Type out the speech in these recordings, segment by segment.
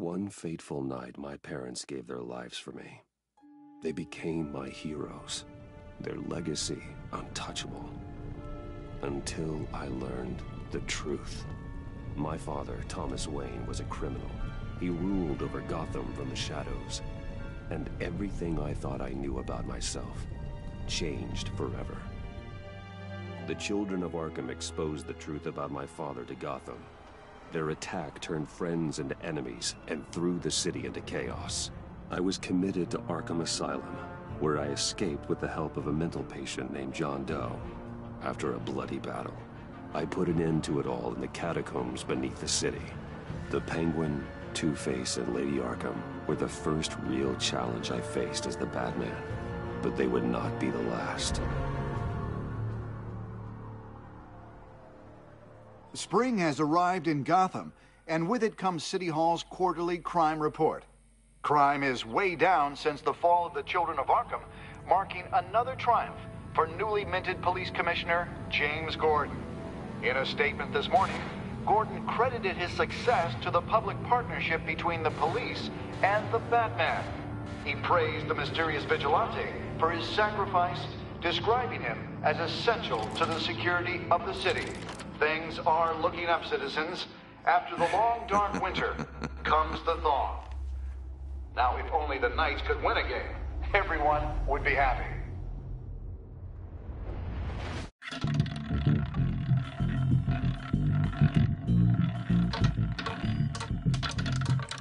One fateful night, my parents gave their lives for me. They became my heroes, their legacy untouchable. Until I learned the truth. My father, Thomas Wayne, was a criminal. He ruled over Gotham from the shadows. And everything I thought I knew about myself changed forever. The children of Arkham exposed the truth about my father to Gotham. Their attack turned friends into enemies and threw the city into chaos. I was committed to Arkham Asylum, where I escaped with the help of a mental patient named John Doe. After a bloody battle, I put an end to it all in the catacombs beneath the city. The Penguin, Two-Face, and Lady Arkham were the first real challenge I faced as the Batman, but they would not be the last. Spring has arrived in Gotham, and with it comes City Hall's quarterly crime report. Crime is way down since the fall of the Children of Arkham, marking another triumph for newly minted Police Commissioner James Gordon. In a statement this morning, Gordon credited his success to the public partnership between the police and the Batman. He praised the mysterious vigilante for his sacrifice, describing him as essential to the security of the city. Things are looking up, citizens. After the long, dark winter comes the thaw. Now, if only the Knights could win a game, everyone would be happy.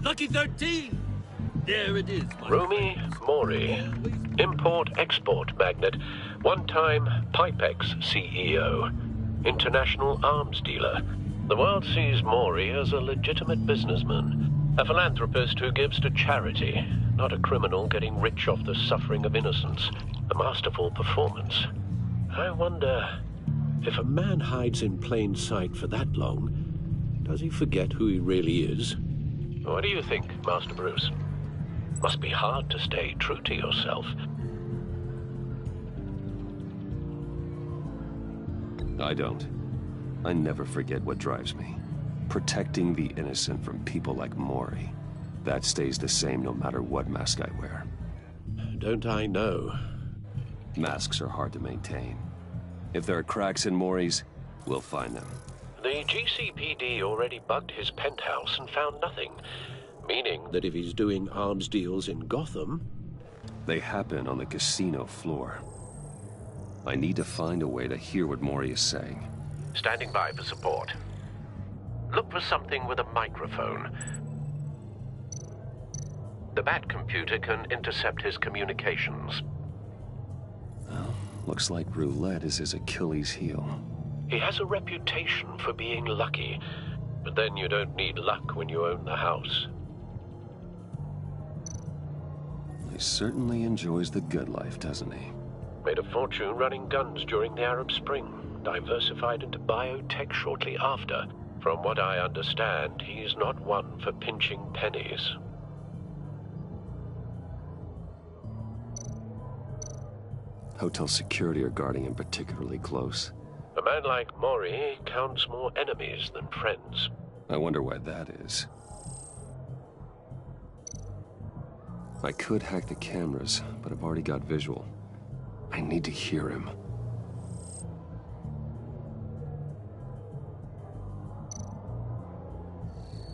Lucky 13! There it is, my Rumi Mori, import-export magnate, one-time Pipex CEO, international arms dealer. The world sees Mori as a legitimate businessman, a philanthropist who gives to charity, not a criminal getting rich off the suffering of innocence. A masterful performance. I wonder, if a man hides in plain sight for that long, does he forget who he really is? What do you think, Master Bruce? Must be hard to stay true to yourself. I don't. I never forget what drives me. Protecting the innocent from people like Mori. That stays the same no matter what mask I wear. Don't I know? Masks are hard to maintain. If there are cracks in Mori's, we'll find them. The GCPD already bugged his penthouse and found nothing, meaning that if he's doing arms deals in Gotham... They happen on the casino floor. I need to find a way to hear what Mori is saying. Standing by for support. Look for something with a microphone. The Bat computer can intercept his communications. Well, looks like roulette is his Achilles heel. He has a reputation for being lucky, but then you don't need luck when you own the house. He certainly enjoys the good life, doesn't he? Made a fortune running guns during the Arab Spring, diversified into biotech shortly after. From what I understand, he's not one for pinching pennies. Hotel security are guarding him particularly close. A man like Mori counts more enemies than friends. I wonder why that is. I could hack the cameras, but I've already got visual. I need to hear him.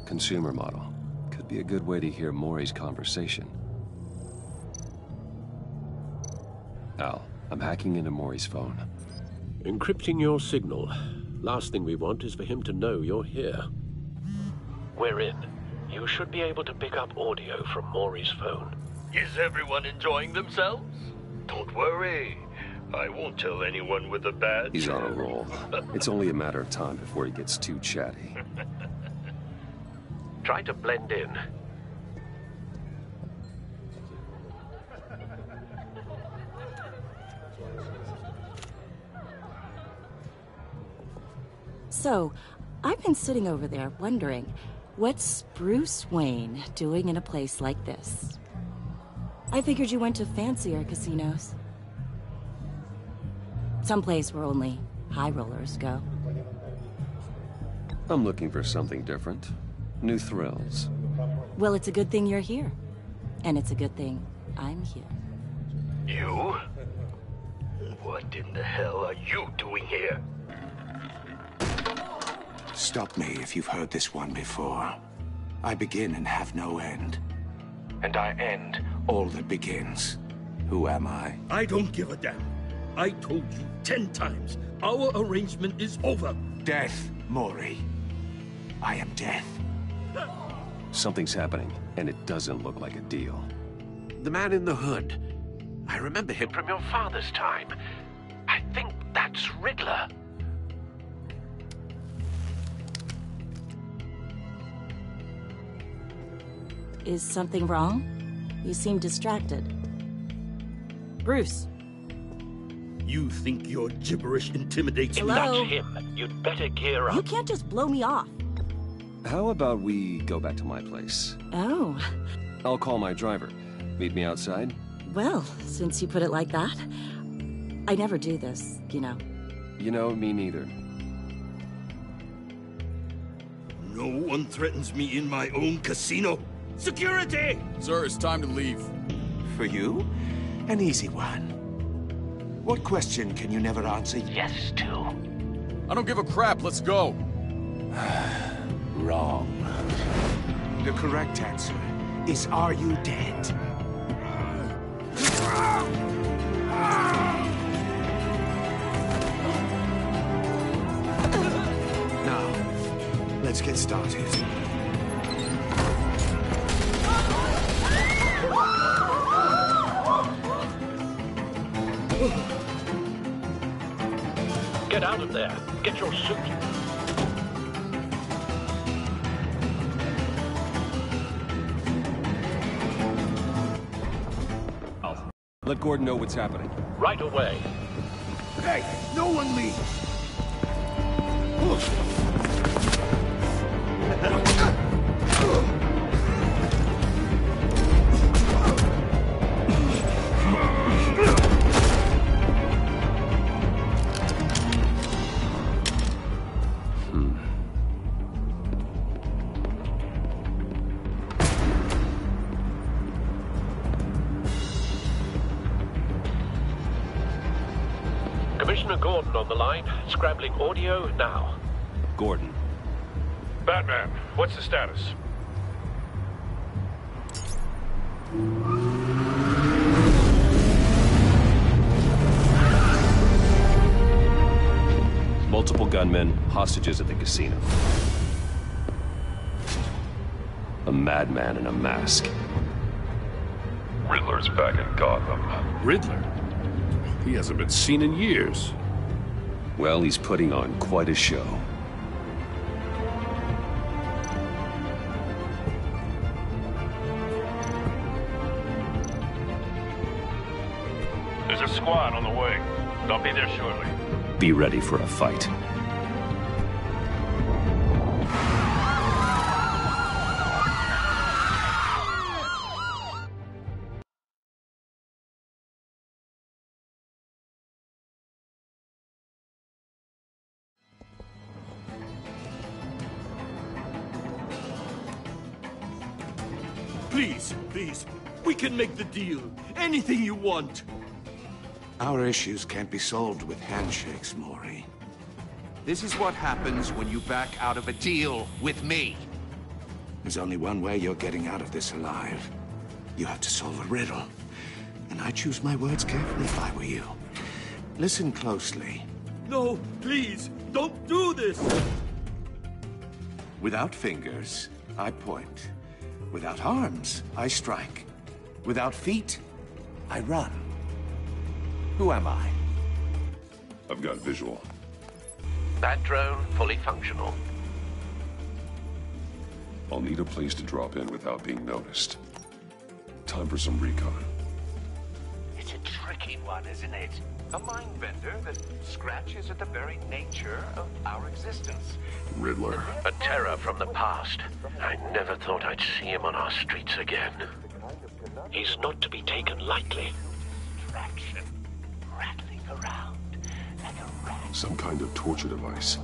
Consumer model. Could be a good way to hear Mori's conversation. Al, I'm hacking into Mori's phone. Encrypting your signal. Last thing we want is for him to know you're here. We're in. You should be able to pick up audio from Mori's phone. Is everyone enjoying themselves? Don't worry. I won't tell anyone with a badge. He's on a roll. It's only a matter of time before he gets too chatty. Try to blend in. So, I've been sitting over there wondering, what's Bruce Wayne doing in a place like this? I figured you went to fancier casinos. Someplace where only high rollers go. I'm looking for something different. New thrills. Well, it's a good thing you're here. And it's a good thing I'm here. You? What in the hell are you doing here? Stop me if you've heard this one before. I begin and have no end. And I end all that begins. Who am I? I don't give a damn. I told you 10 times. Our arrangement is over. Death, Maury. I am death. Something's happening, and it doesn't look like a deal. The man in the hood. I remember him from your father's time. I think that's Riddler. Is something wrong? You seem distracted. Bruce. You think your gibberish intimidates me? Hello? That's him. You'd better gear up. You can't just blow me off. How about we go back to my place? Oh. I'll call my driver. Meet me outside? Well, since you put it like that, I never do this, you know. You know, me neither. No one threatens me in my own casino. Security! Sir, it's time to leave. For you? An easy one. What question can you never answer yes to? I don't give a crap, let's go. Wrong. The correct answer is, are you dead? Now, let's get started. Get out of there. Get your suit. Let Gordon know what's happening. Right away. Hey, no one leave! Commissioner Gordon on the line. Scrambling audio now. Gordon. Batman, what's the status? Multiple gunmen, hostages at the casino. A madman in a mask. Riddler's back in Gotham. Riddler? He hasn't been seen in years. Well, he's putting on quite a show. There's a squad on the way. They'll be there shortly. Be ready for a fight. Please, please. We can make the deal. Anything you want. Our issues can't be solved with handshakes, Maury. This is what happens when you back out of a deal with me. There's only one way you're getting out of this alive. You have to solve a riddle. And I choose my words carefully if I were you. Listen closely. No, please, don't do this. Without fingers, I point. Without arms, I strike. Without feet, I run. Who am I? I've got visual. That drone fully functional. I'll need a place to drop in without being noticed. Time for some recon. It's a tricky one, isn't it? A mind bender that scratches at the very nature of our existence. Riddler. A terror from the past. I never thought I'd see him on our streets again. He's not to be taken lightly. Distraction. Rattling around like a rat. Some kind of torture device.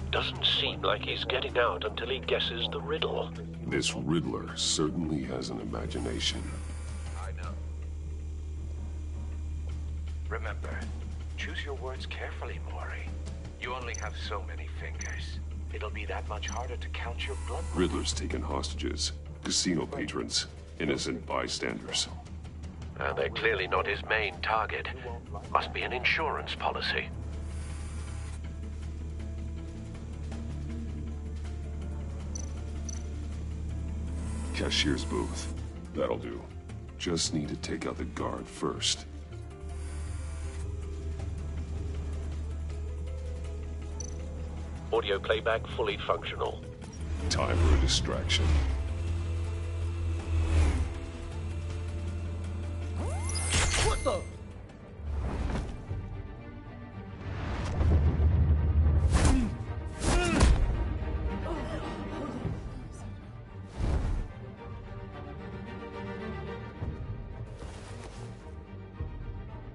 Doesn't seem like he's getting out until he guesses the riddle. This Riddler certainly has an imagination. I know. Remember, choose your words carefully, Maury. You only have so many fingers. It'll be that much harder to count your blood. Riddler's taken hostages, casino patrons, innocent bystanders. They're clearly not his main target. Must be an insurance policy. Cashier's booth. That'll do. Just need to take out the guard first. Audio playback fully functional. Time for a distraction. What the?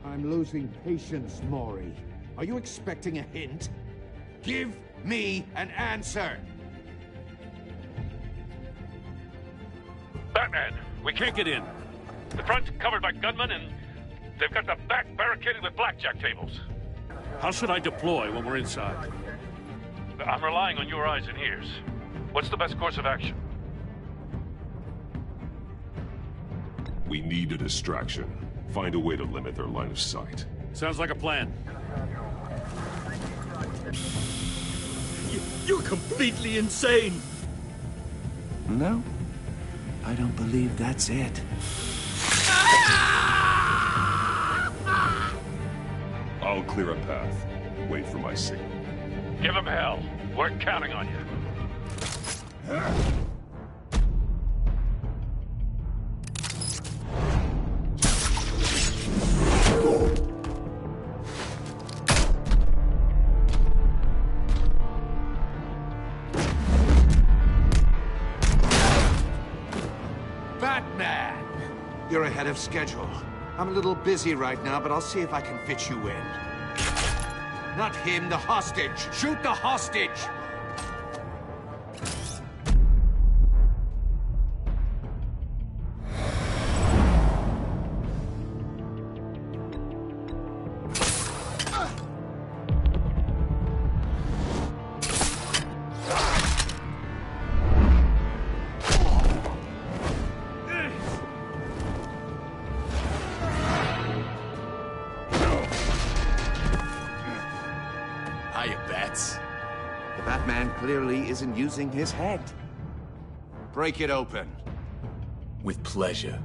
I'm losing patience, Maury. Are you expecting a hint? Give me an answer! Batman, we can't get in. The front's covered by gunmen, and they've got the back barricaded with blackjack tables. How should I deploy when we're inside? I'm relying on your eyes and ears. What's the best course of action? We need a distraction. Find a way to limit their line of sight. Sounds like a plan. You're completely insane! No, I don't believe that's it. I'll clear a path. Wait for my signal. Give him hell. We're counting on you. Batman! You're ahead of schedule. I'm a little busy right now, but I'll see if I can fit you in. Not him, the hostage! Shoot the hostage! Hiya, Bats. The Batman clearly isn't using his head. Break it open. With pleasure.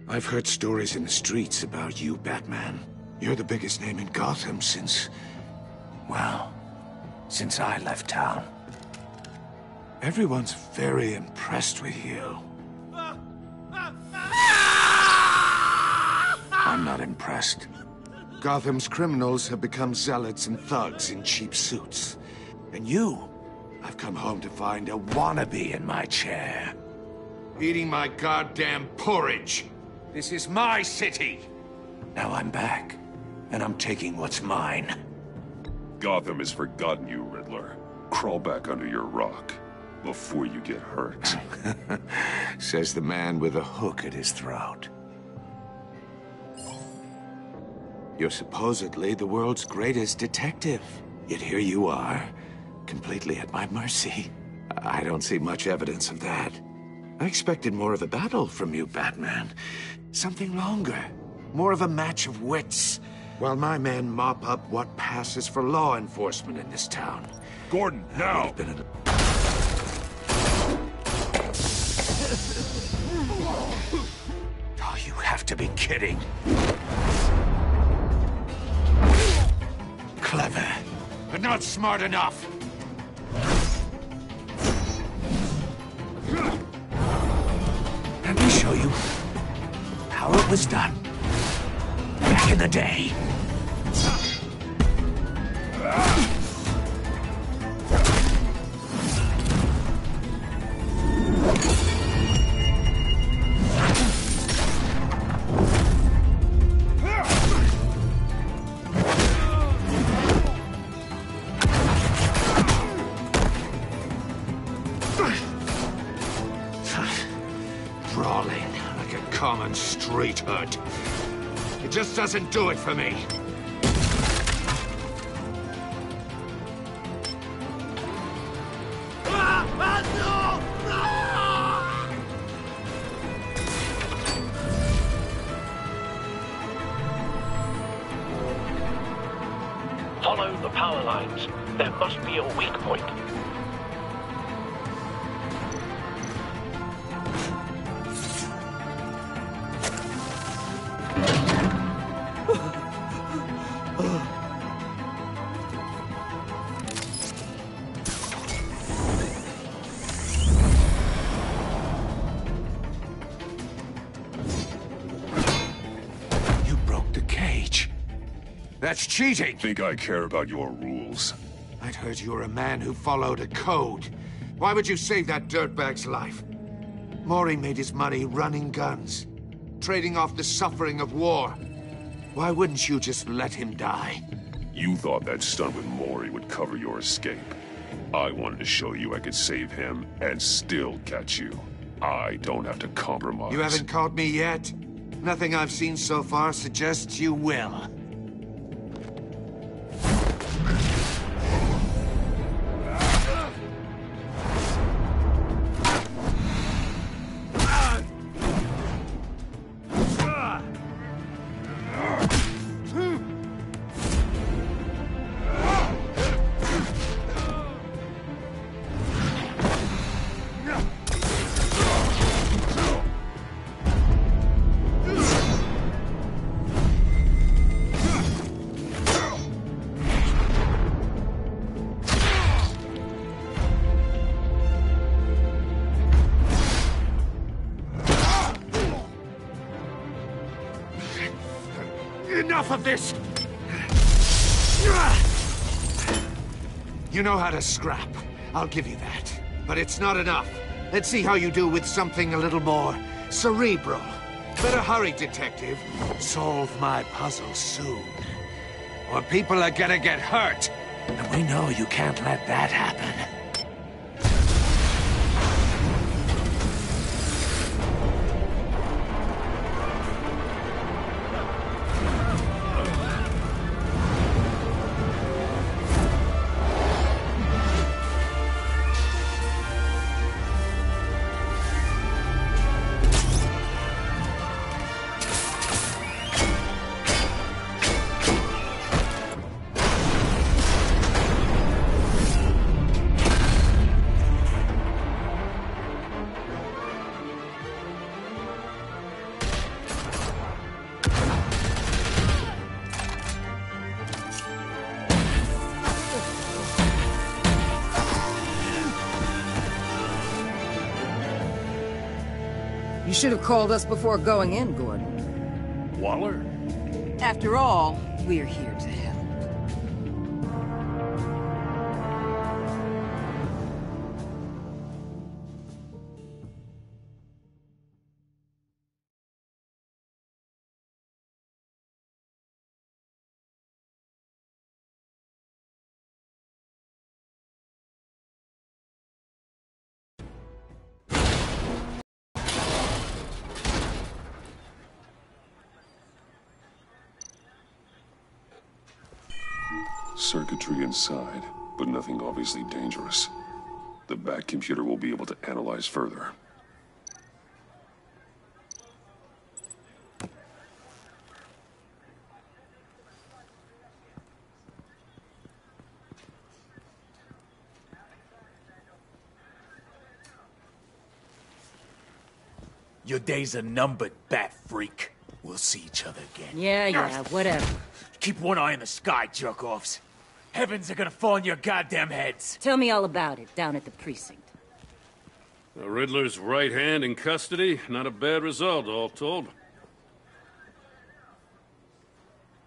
I've heard stories in the streets about you, Batman. You're the biggest name in Gotham since... well, since I left town. Everyone's very impressed with you. I'm not impressed. Gotham's criminals have become zealots and thugs in cheap suits. And you, I've come home to find a wannabe in my chair. Eating my goddamn porridge. This is my city. Now I'm back, and I'm taking what's mine. Gotham has forgotten you, Riddler. Crawl back under your rock before you get hurt. Says the man with a hook at his throat. You're supposedly the world's greatest detective. Yet here you are, completely at my mercy. I don't see much evidence of that. I expected more of a battle from you, Batman. Something longer. More of a match of wits. While my men mop up what passes for law enforcement in this town. Gordon, now! All you have got to be kidding. Clever, but not smart enough. Let me show you how it was done back in the day. Brawling like a common street hood. It just doesn't do it for me. Follow the power lines. There must be a weak point. You broke the cage. That's cheating. Think I care about your rules? I'd heard you were a man who followed a code. Why would you save that dirtbag's life? Maury made his money running guns, trading off the suffering of war. Why wouldn't you just let him die? You thought that stunt with Maury would cover your escape. I wanted to show you I could save him and still catch you. I don't have to compromise. You haven't caught me yet? Nothing I've seen so far suggests you will. Enough of this! You know how to scrap. I'll give you that. But it's not enough. Let's see how you do with something a little more cerebral. Better hurry, detective. Solve my puzzle soon. Or people are gonna get hurt. And we know you can't let that happen. You should have called us before going in, Gordon. Waller? After all, we're here to help. Circuitry inside, but nothing obviously dangerous. The back computer will be able to analyze further. Your days are numbered, bat freak. We'll see each other again. Yeah, whatever. Keep one eye in the sky, jerk-offs. Heavens are gonna fall on your goddamn heads. Tell me all about it down at the precinct. The Riddler's right hand in custody. Not a bad result, all told.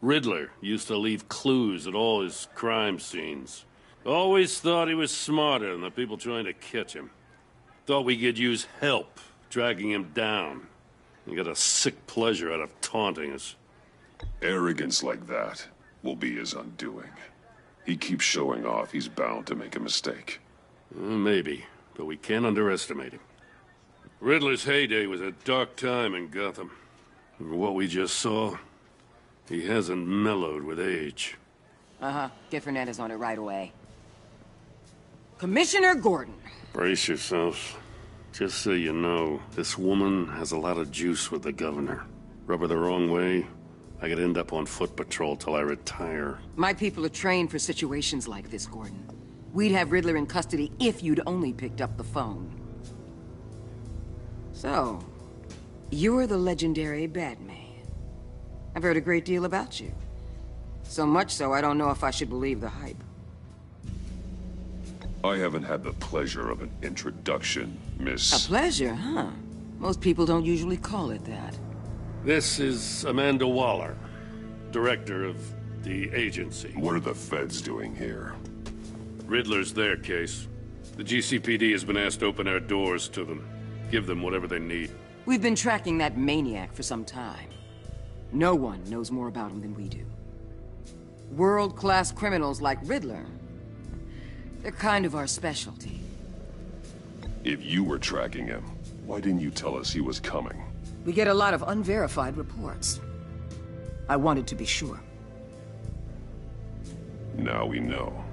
Riddler used to leave clues at all his crime scenes. Always thought he was smarter than the people trying to catch him. Thought we could use help dragging him down. He got a sick pleasure out of taunting us. Arrogance like that will be his undoing. He keeps showing off he's bound to make a mistake. Maybe, but we can't underestimate him. Riddler's heyday was a dark time in Gotham. From what we just saw, he hasn't mellowed with age. Uh-huh. Get Fernandez on it right away. Commissioner Gordon. Brace yourselves. Just so you know, this woman has a lot of juice with the governor. Rub her the wrong way, I could end up on foot patrol till I retire. My people are trained for situations like this, Gordon. We'd have Riddler in custody if you'd only picked up the phone. So, you're the legendary Batman. I've heard a great deal about you. So much so, I don't know if I should believe the hype. I haven't had the pleasure of an introduction, Miss... A pleasure, huh? Most people don't usually call it that. This is Amanda Waller, director of the agency. What are the feds doing here? Riddler's their case. The GCPD has been asked to open our doors to them. Give them whatever they need. We've been tracking that maniac for some time. No one knows more about him than we do. World-class criminals like Riddler. They're kind of our specialty. If you were tracking him, why didn't you tell us he was coming? We get a lot of unverified reports. I wanted to be sure. Now we know.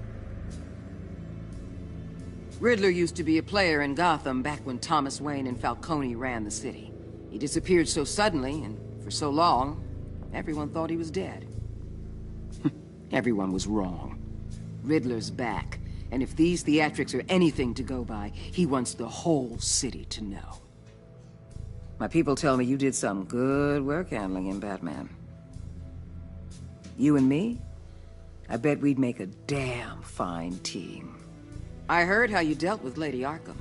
Riddler used to be a player in Gotham back when Thomas Wayne and Falcone ran the city. He disappeared so suddenly and for so long, everyone thought he was dead. Everyone was wrong. Riddler's back, and if these theatrics are anything to go by, he wants the whole city to know. My people tell me you did some good work handling him, Batman. You and me? I bet we'd make a damn fine team. I heard how you dealt with Lady Arkham.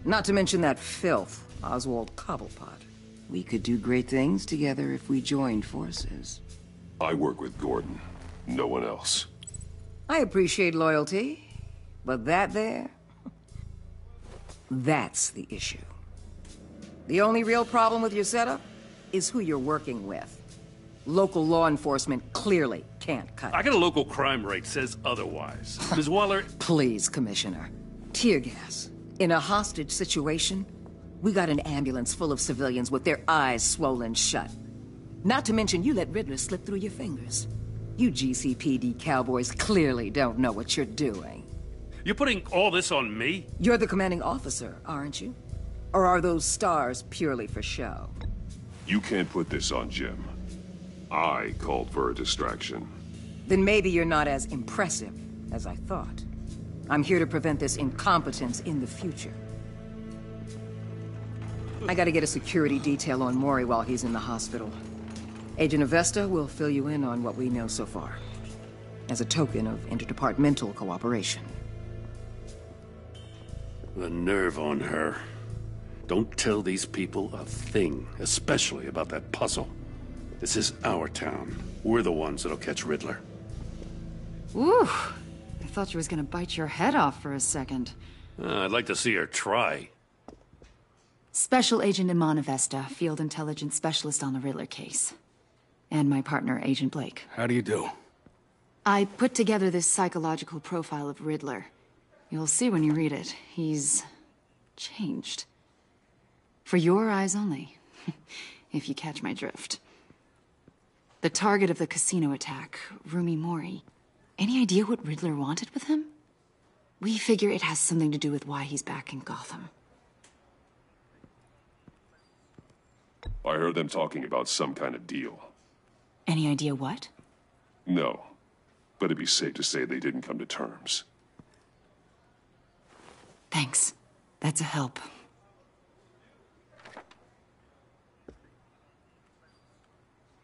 Not to mention that filth, Oswald Cobblepot. We could do great things together if we joined forces. I work with Gordon. No one else. I appreciate loyalty, but that there... that's the issue. The only real problem with your setup is who you're working with. Local law enforcement clearly can't cut it. I got a local crime rate says otherwise. Ms. Waller... Please, Commissioner. Tear gas. In a hostage situation, we got an ambulance full of civilians with their eyes swollen shut. Not to mention you let Riddler slip through your fingers. You GCPD cowboys clearly don't know what you're doing. You're putting all this on me? You're the commanding officer, aren't you? Or are those stars purely for show? You can't put this on Jim. I called for a distraction. Then maybe you're not as impressive as I thought. I'm here to prevent this incompetence in the future. I gotta get a security detail on Mori while he's in the hospital. Agent Avesta will fill you in on what we know so far, as a token of interdepartmental cooperation. The nerve on her. Don't tell these people a thing, especially about that puzzle. This is our town. We're the ones that'll catch Riddler. Ooh, I thought she was gonna bite your head off for a second. I'd like to see her try. Special Agent Iman Avesta, Field Intelligence Specialist on the Riddler case. And my partner, Agent Blake. How do you do? I put together this psychological profile of Riddler. You'll see when you read it. He's... changed. For your eyes only, if you catch my drift. The target of the casino attack, Rumi Mori. Any idea what Riddler wanted with him? We figure it has something to do with why he's back in Gotham. I heard them talking about some kind of deal. Any idea what? No, but it'd be safe to say they didn't come to terms. Thanks. That's a help.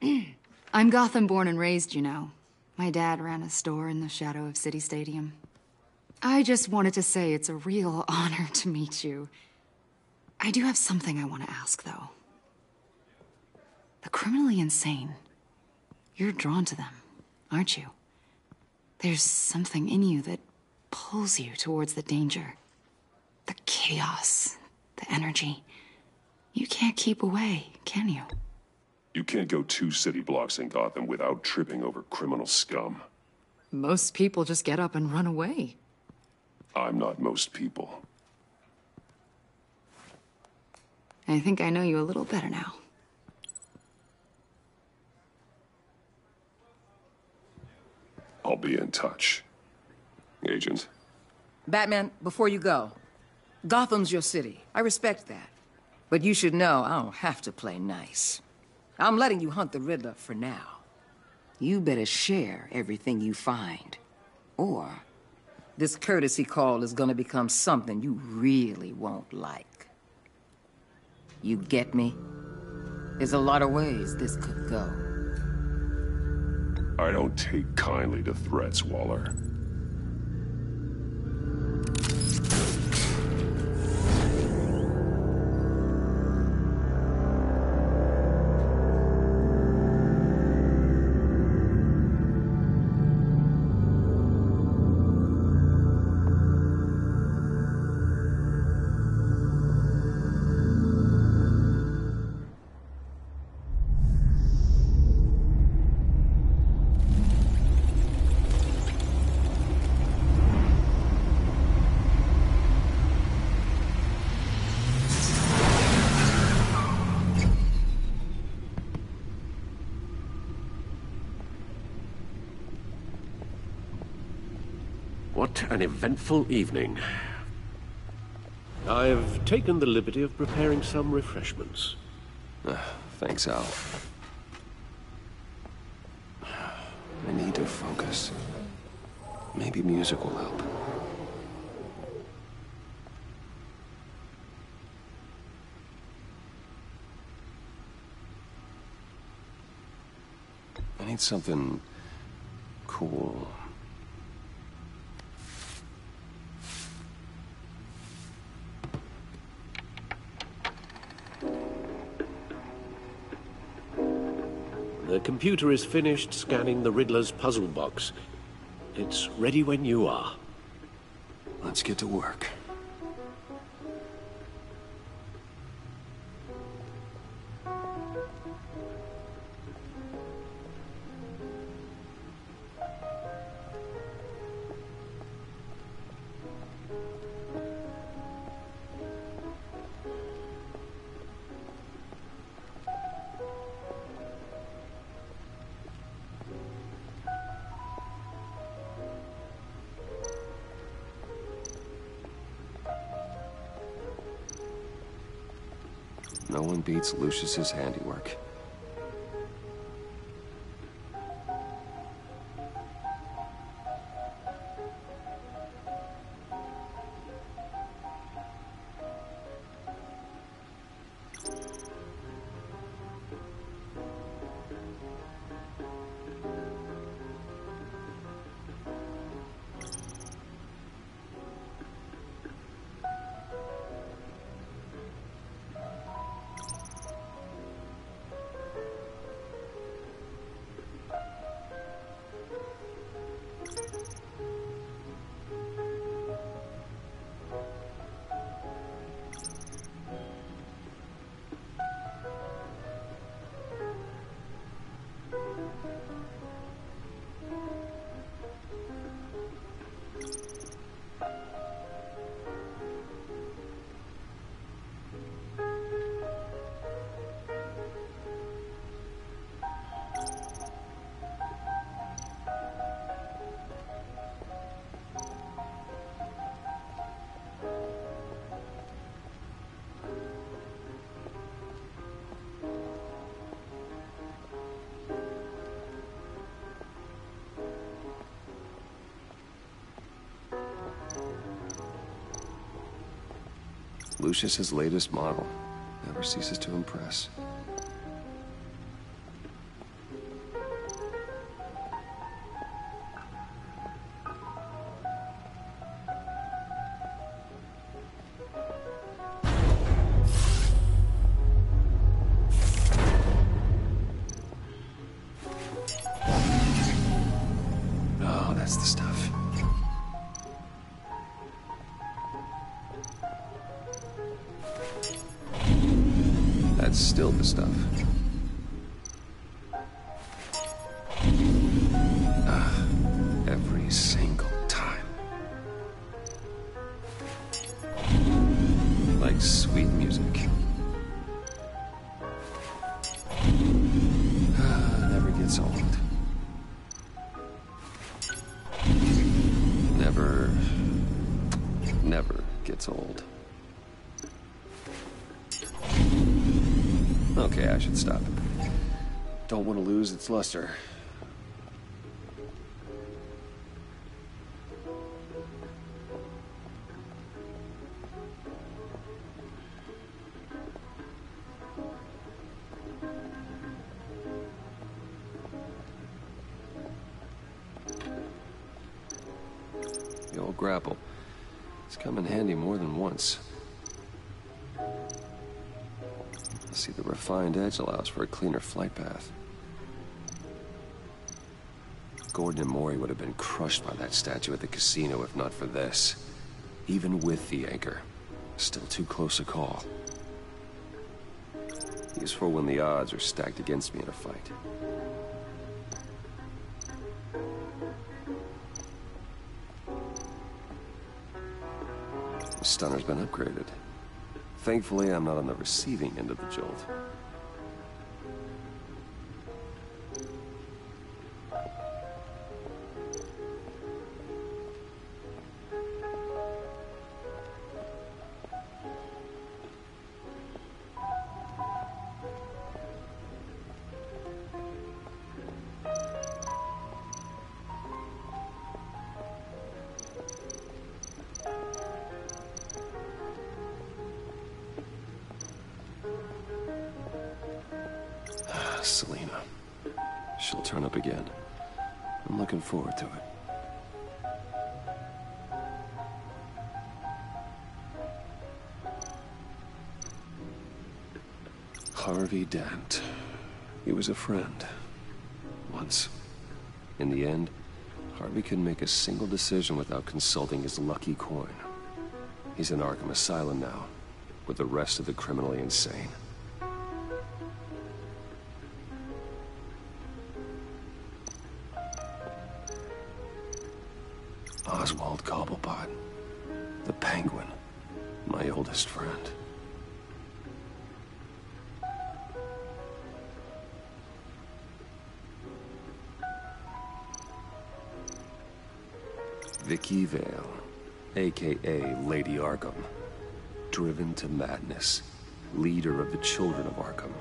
I'm Gotham born and raised, you know. My dad ran a store in the shadow of City Stadium. I just wanted to say it's a real honor to meet you. I do have something I want to ask, though. The criminally insane. You're drawn to them, aren't you? There's something in you that pulls you towards the danger. The chaos, the energy. You can't keep away, can you? You can't go 2 city blocks in Gotham without tripping over criminal scum. Most people just get up and run away. I'm not most people. I think I know you a little better now. I'll be in touch. Agent. Batman, before you go, Gotham's your city. I respect that. But you should know I don't have to play nice. I'm letting you hunt the Riddler for now. You better share everything you find. Or this courtesy call is gonna become something you really won't like. You get me? There's a lot of ways this could go. I don't take kindly to threats, Waller. What an eventful evening. I've taken the liberty of preparing some refreshments. Thanks, Al. I need to focus. Maybe music will help. I need something cool. The computer is finished scanning the Riddler's puzzle box. It's ready when you are. Let's get to work. No one beats Lucius's handiwork. Lucius's latest model never ceases to impress. That's still the stuff. Every single time. Like sweet music. Never gets old. Never gets old. Okay, I should stop. Don't want to lose its luster. The old grapple. It's come in handy more than once. See, the refined edge allows for a cleaner flight path. Gordon and Maury would have been crushed by that statue at the casino if not for this. Even with the anchor, still too close a call. Useful when the odds are stacked against me in a fight. The stunner's been upgraded. Thankfully, I'm not on the receiving end of the jolt. Selena. She'll turn up again. I'm looking forward to it. Harvey Dent. He was a friend. Once. In the end, Harvey couldn't make a single decision without consulting his lucky coin. He's in Arkham Asylum now, with the rest of the criminally insane. Oswald Cobblepot, the Penguin, my oldest friend. Vicky Vale, aka Lady Arkham, driven to madness, leader of the Children of Arkham.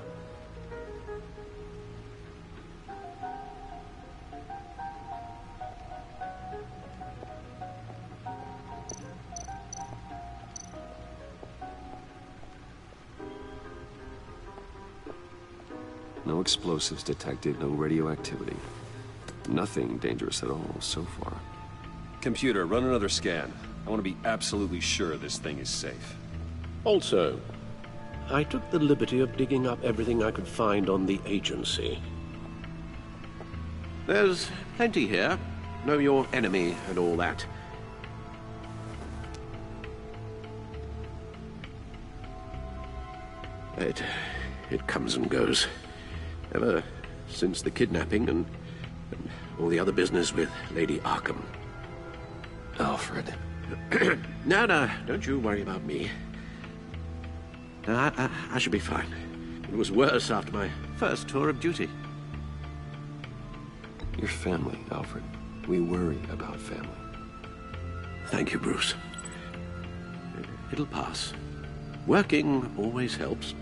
No explosives detected, no radioactivity. Nothing dangerous at all so far. Computer, run another scan. I want to be absolutely sure this thing is safe. Also, I took the liberty of digging up everything I could find on the agency. There's plenty here. Know your enemy and all that. It comes and goes. Ever since the kidnapping and all the other business with Lady Arkham. Alfred. No, don't you worry about me. I should be fine. It was worse after my first tour of duty. Your family, Alfred. We worry about family. Thank you, Bruce. It'll pass. Working always helps.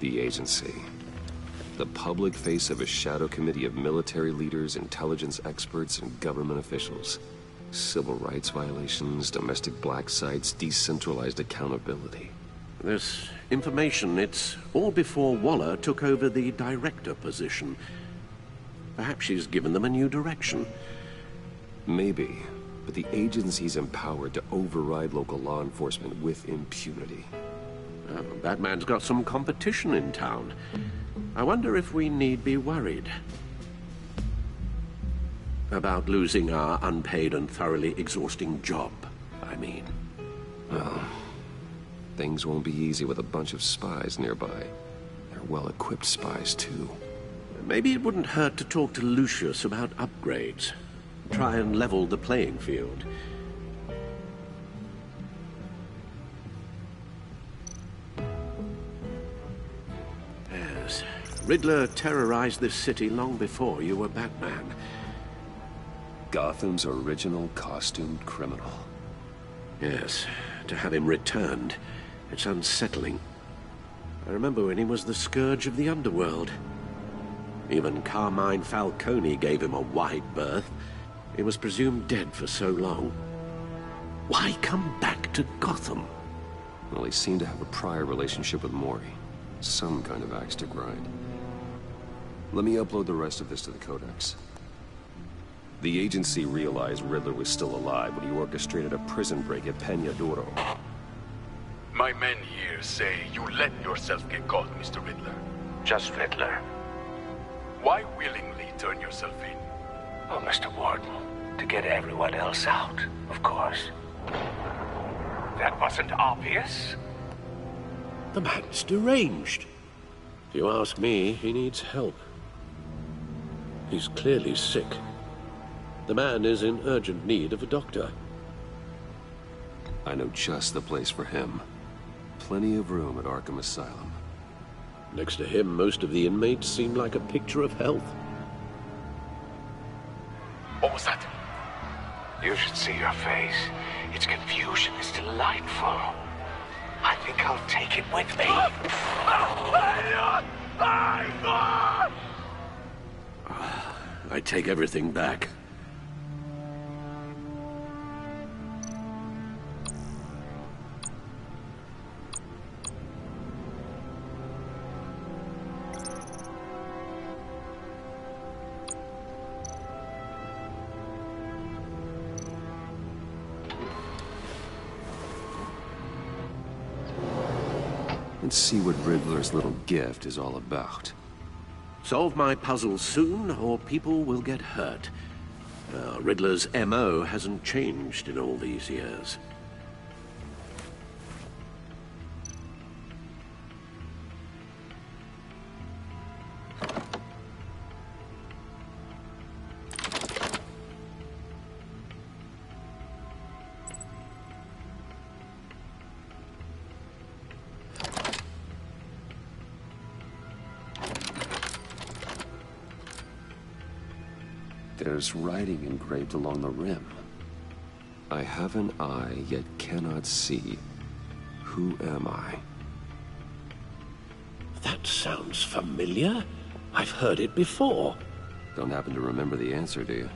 The agency. The public face of a shadow committee of military leaders, intelligence experts, and government officials. Civil rights violations, domestic black sites, decentralized accountability. This information, it's all before Waller took over the director position. Perhaps she's given them a new direction. Maybe, but the agency's empowered to override local law enforcement with impunity. Oh, Batman's got some competition in town. I wonder if we need be worried about losing our unpaid and thoroughly exhausting job, I mean. Well, things won't be easy with a bunch of spies nearby. They're well-equipped spies, too. Maybe it wouldn't hurt to talk to Lucius about upgrades. Try and level the playing field. Yes, Riddler terrorized this city long before you were Batman. Gotham's original costumed criminal. Yes, to have him returned, it's unsettling. I remember when he was the scourge of the underworld. Even Carmine Falcone gave him a wide berth. He was presumed dead for so long. Why come back to Gotham? Well, he seemed to have a prior relationship with Mori. Some kind of axe to grind. Let me upload the rest of this to the Codex. The agency realized Riddler was still alive when he orchestrated a prison break at Peña Duro. My men here say you let yourself get caught, Mr. Riddler. Just Riddler. Why willingly turn yourself in? Oh, Mr. Warden, to get everyone else out, of course. That wasn't obvious. The man's deranged. If you ask me, he needs help. He's clearly sick. The man is in urgent need of a doctor. I know just the place for him. Plenty of room at Arkham Asylum. Next to him, most of the inmates seem like a picture of health. What was that? You should see your face. Its confusion is delightful. I think I'll take it with me. I take everything back. Let's see what Riddler's little gift is all about. Solve my puzzle soon, or people will get hurt. Riddler's M.O. hasn't changed in all these years. There's writing engraved along the rim. I have an eye, yet cannot see. Who am I? That sounds familiar. I've heard it before. Don't happen to remember the answer, do you?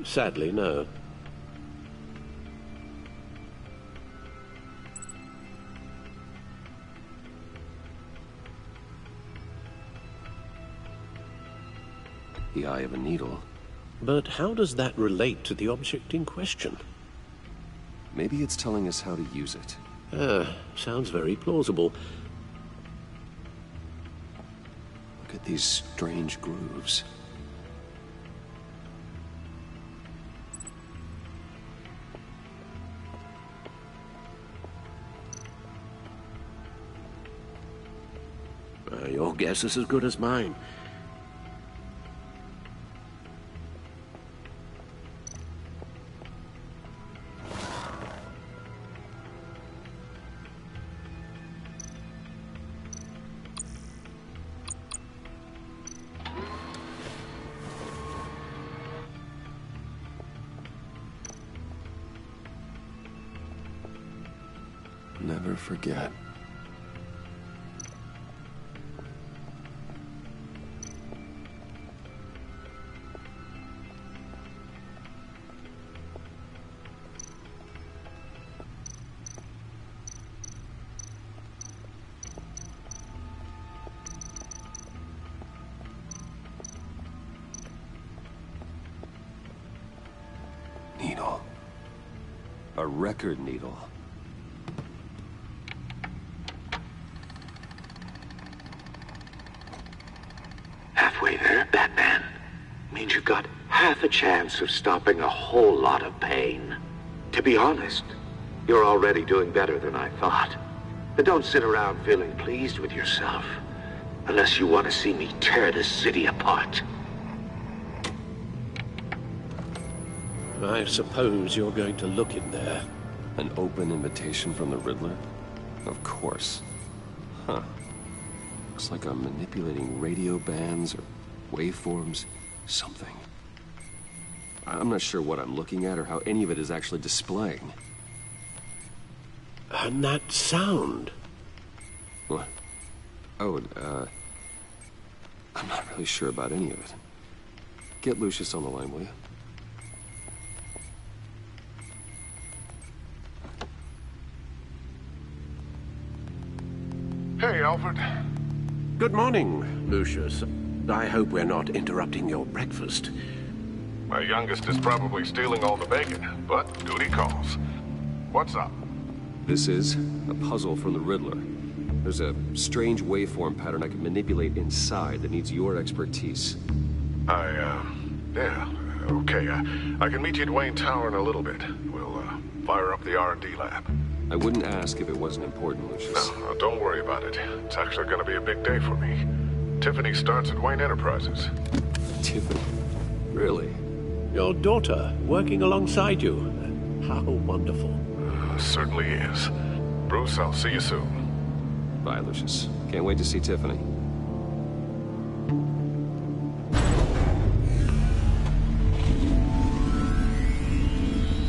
Sadly, no. The eye of a needle. But how does that relate to the object in question? Maybe it's telling us how to use it. Sounds very plausible. Look at these strange grooves. Your guess is as good as mine. Never forget. A record needle. Halfway there, Batman. Means you've got half a chance of stopping a whole lot of pain. To be honest, you're already doing better than I thought. But don't sit around feeling pleased with yourself. Unless you want to see me tear this city apart. I suppose you're going to look in there. An open invitation from the Riddler? Of course. Huh. Looks like I'm manipulating radio bands or waveforms. Something. I'm not sure what I'm looking at or how any of it is actually displaying. And that sound? What? Oh, I'm not really sure about any of it. Get Lucius on the line, will you? Hey, Alfred. Good morning, Lucius. I hope we're not interrupting your breakfast. My youngest is probably stealing all the bacon, but duty calls. What's up? This is a puzzle from the Riddler. There's a strange waveform pattern I can manipulate inside that needs your expertise. Yeah, okay. I can meet you at Wayne Tower in a little bit. We'll, fire up the R&D lab. I wouldn't ask if it wasn't important, Lucius. No, don't worry about it. It's actually gonna be a big day for me. Tiffany starts at Wayne Enterprises. Tiffany? Really? Your daughter, working alongside you. How wonderful. Certainly is. Bruce, I'll see you soon. Bye, Lucius. Can't wait to see Tiffany.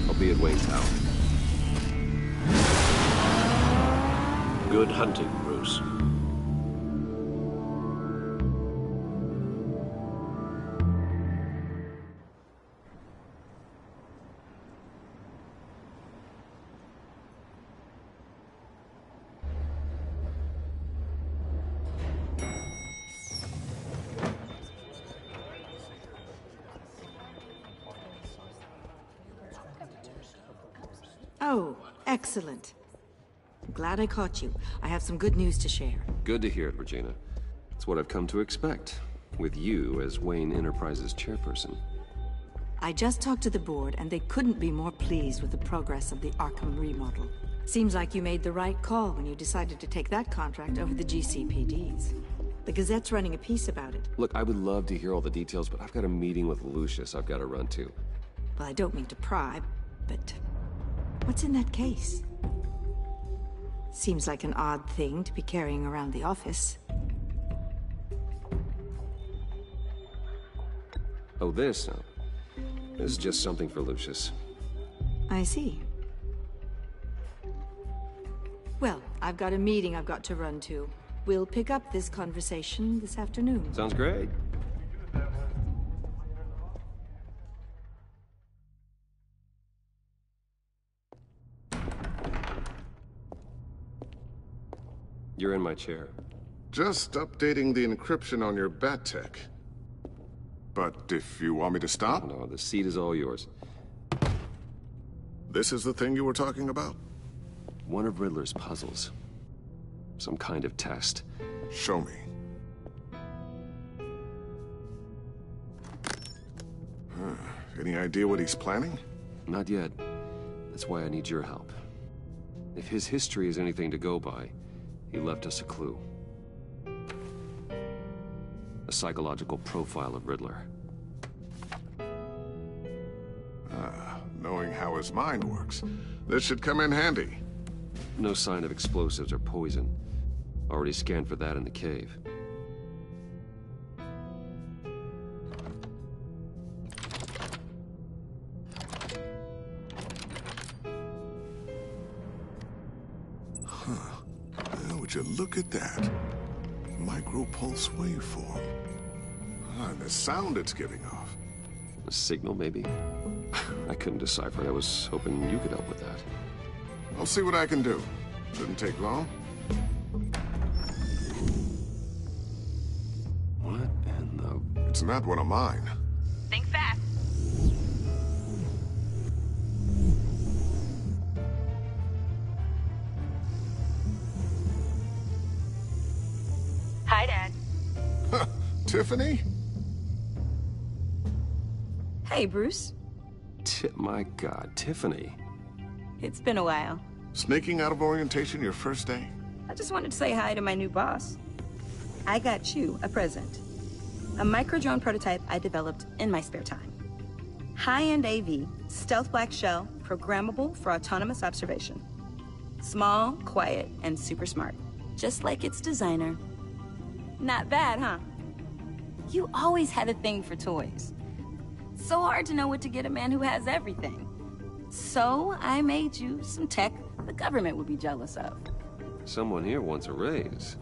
I'll be at Wayne Tower. Good hunting, Bruce. Oh, excellent. I'm glad I caught you. I have some good news to share. Good to hear it, Regina. It's what I've come to expect, with you as Wayne Enterprises chairperson. I just talked to the board, and they couldn't be more pleased with the progress of the Arkham remodel. Seems like you made the right call when you decided to take that contract over the GCPD's. The Gazette's running a piece about it. Look, I would love to hear all the details, but I've got a meeting with Lucius I've got to run to. Well, I don't mean to pry, but what's in that case? Seems like an odd thing to be carrying around the office. Oh, this? No. This is just something for Lucius. I see. Well, I've got a meeting I've got to run to. We'll pick up this conversation this afternoon. Sounds great. You're in my chair. Just updating the encryption on your bat tech. But if you want me to stop? No, the seat is all yours. This is the thing you were talking about? One of Riddler's puzzles. Some kind of test. Show me. Any idea what he's planning? Not yet. That's why I need your help. If his history is anything to go by, he left us a clue. A psychological profile of Riddler. Knowing how his mind works, this should come in handy. No sign of explosives or poison. Already scanned for that in the cave. Would you look at that? Micro-pulse waveform. And the sound it's giving off. A signal, maybe? I couldn't decipher it. I was hoping you could help with that. I'll see what I can do. Shouldn't take long. What in the... It's not one of mine. Think fast. Tiffany? Hey, Bruce. My God, Tiffany. It's been a while. Sneaking out of orientation your first day? I just wanted to say hi to my new boss. I got you a present. A micro-drone prototype I developed in my spare time. High-end AV, stealth black shell, programmable for autonomous observation. Small, quiet, and super smart. Just like its designer. Not bad, huh? You always had a thing for toys. So hard to know what to get a man who has everything. So I made you some tech the government would be jealous of. Someone here wants a raise.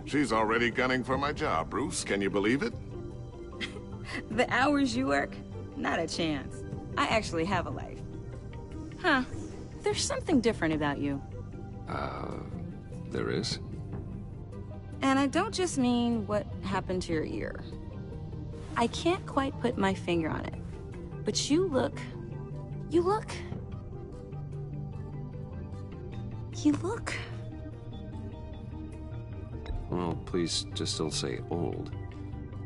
She's already gunning for my job, Bruce. Can you believe it? The hours you work? Not a chance. I actually have a life. Huh. There's something different about you. There is? And I don't just mean what happened to your ear. I can't quite put my finger on it. But you look... Well, please just don't say old.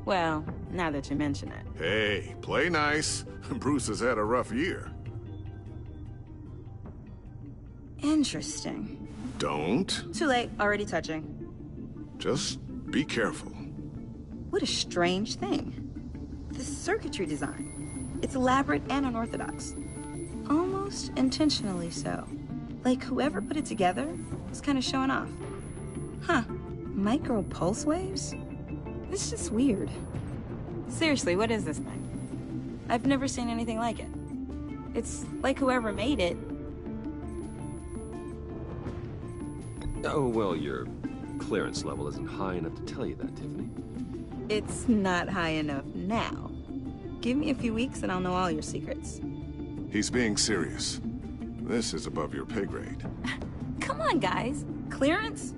Well, now that you mention it. Hey, play nice. Bruce has had a rough year. Interesting. Don't. Too late, already touching. Just be careful. What a strange thing. The circuitry design. It's elaborate and unorthodox. Almost intentionally so. Like whoever put it together was kind of showing off. Huh. Micro pulse waves? It's just weird. Seriously, what is this thing? I've never seen anything like it. It's like whoever made it... Oh, well, your clearance level isn't high enough to tell you that, Tiffany. It's not high enough now. Give me a few weeks and I'll know all your secrets. He's being serious. This is above your pay grade. Come on, guys. Clearance?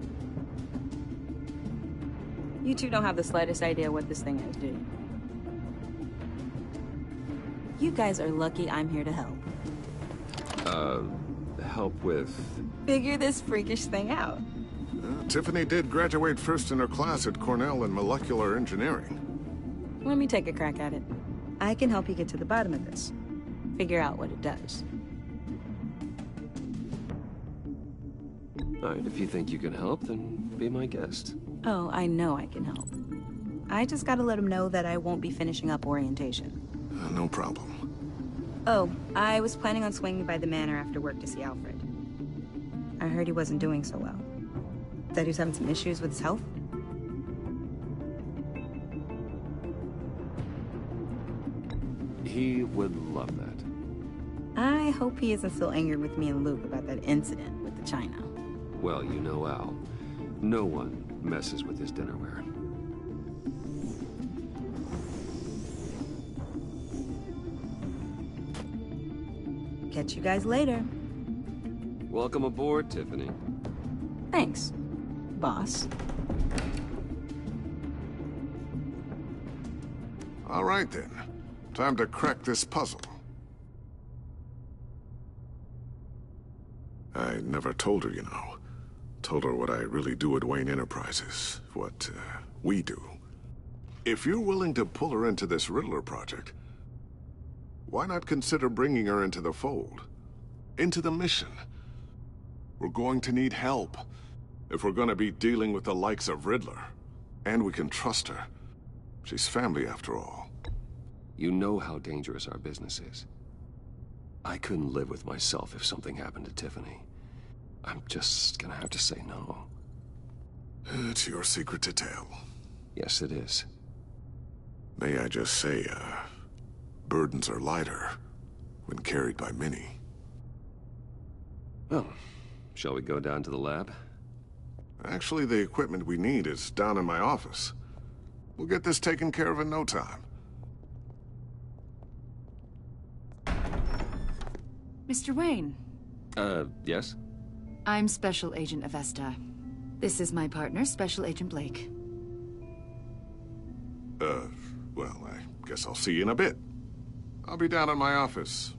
You two don't have the slightest idea what this thing is, do you? You guys are lucky I'm here to help. Help with... Figure this freakish thing out. Tiffany did graduate first in her class at Cornell in molecular engineering. Let me take a crack at it. I can help you get to the bottom of this. Figure out what it does. All right, if you think you can help, then be my guest. Oh, I know I can help. I just gotta let him know that I won't be finishing up orientation. No problem. Oh, I was planning on swinging by the manor after work to see Alfred. I heard he wasn't doing so well. That he was having some issues with his health. He would love that. I hope he isn't still angry with me and Luke about that incident with the china. Well, you know Al. No one messes with his dinnerware. Catch you guys later. Welcome aboard, Tiffany. Thanks, boss. All right, then. Time to crack this puzzle. I never told her, you know. Told her what I really do at Wayne Enterprises. What, we do. If you're willing to pull her into this Riddler project, why not consider bringing her into the fold? Into the mission? We're going to need help if we're going to be dealing with the likes of Riddler. And we can trust her. She's family, after all. You know how dangerous our business is. I couldn't live with myself if something happened to Tiffany. I'm just gonna have to say no. It's your secret to tell. Yes, it is. May I just say, burdens are lighter when carried by many. Well, shall we go down to the lab? Actually, the equipment we need is down in my office. We'll get this taken care of in no time. Mr. Wayne. Yes? I'm Special Agent Avesta. This is my partner, Special Agent Blake. Well, I guess I'll see you in a bit. I'll be down in my office.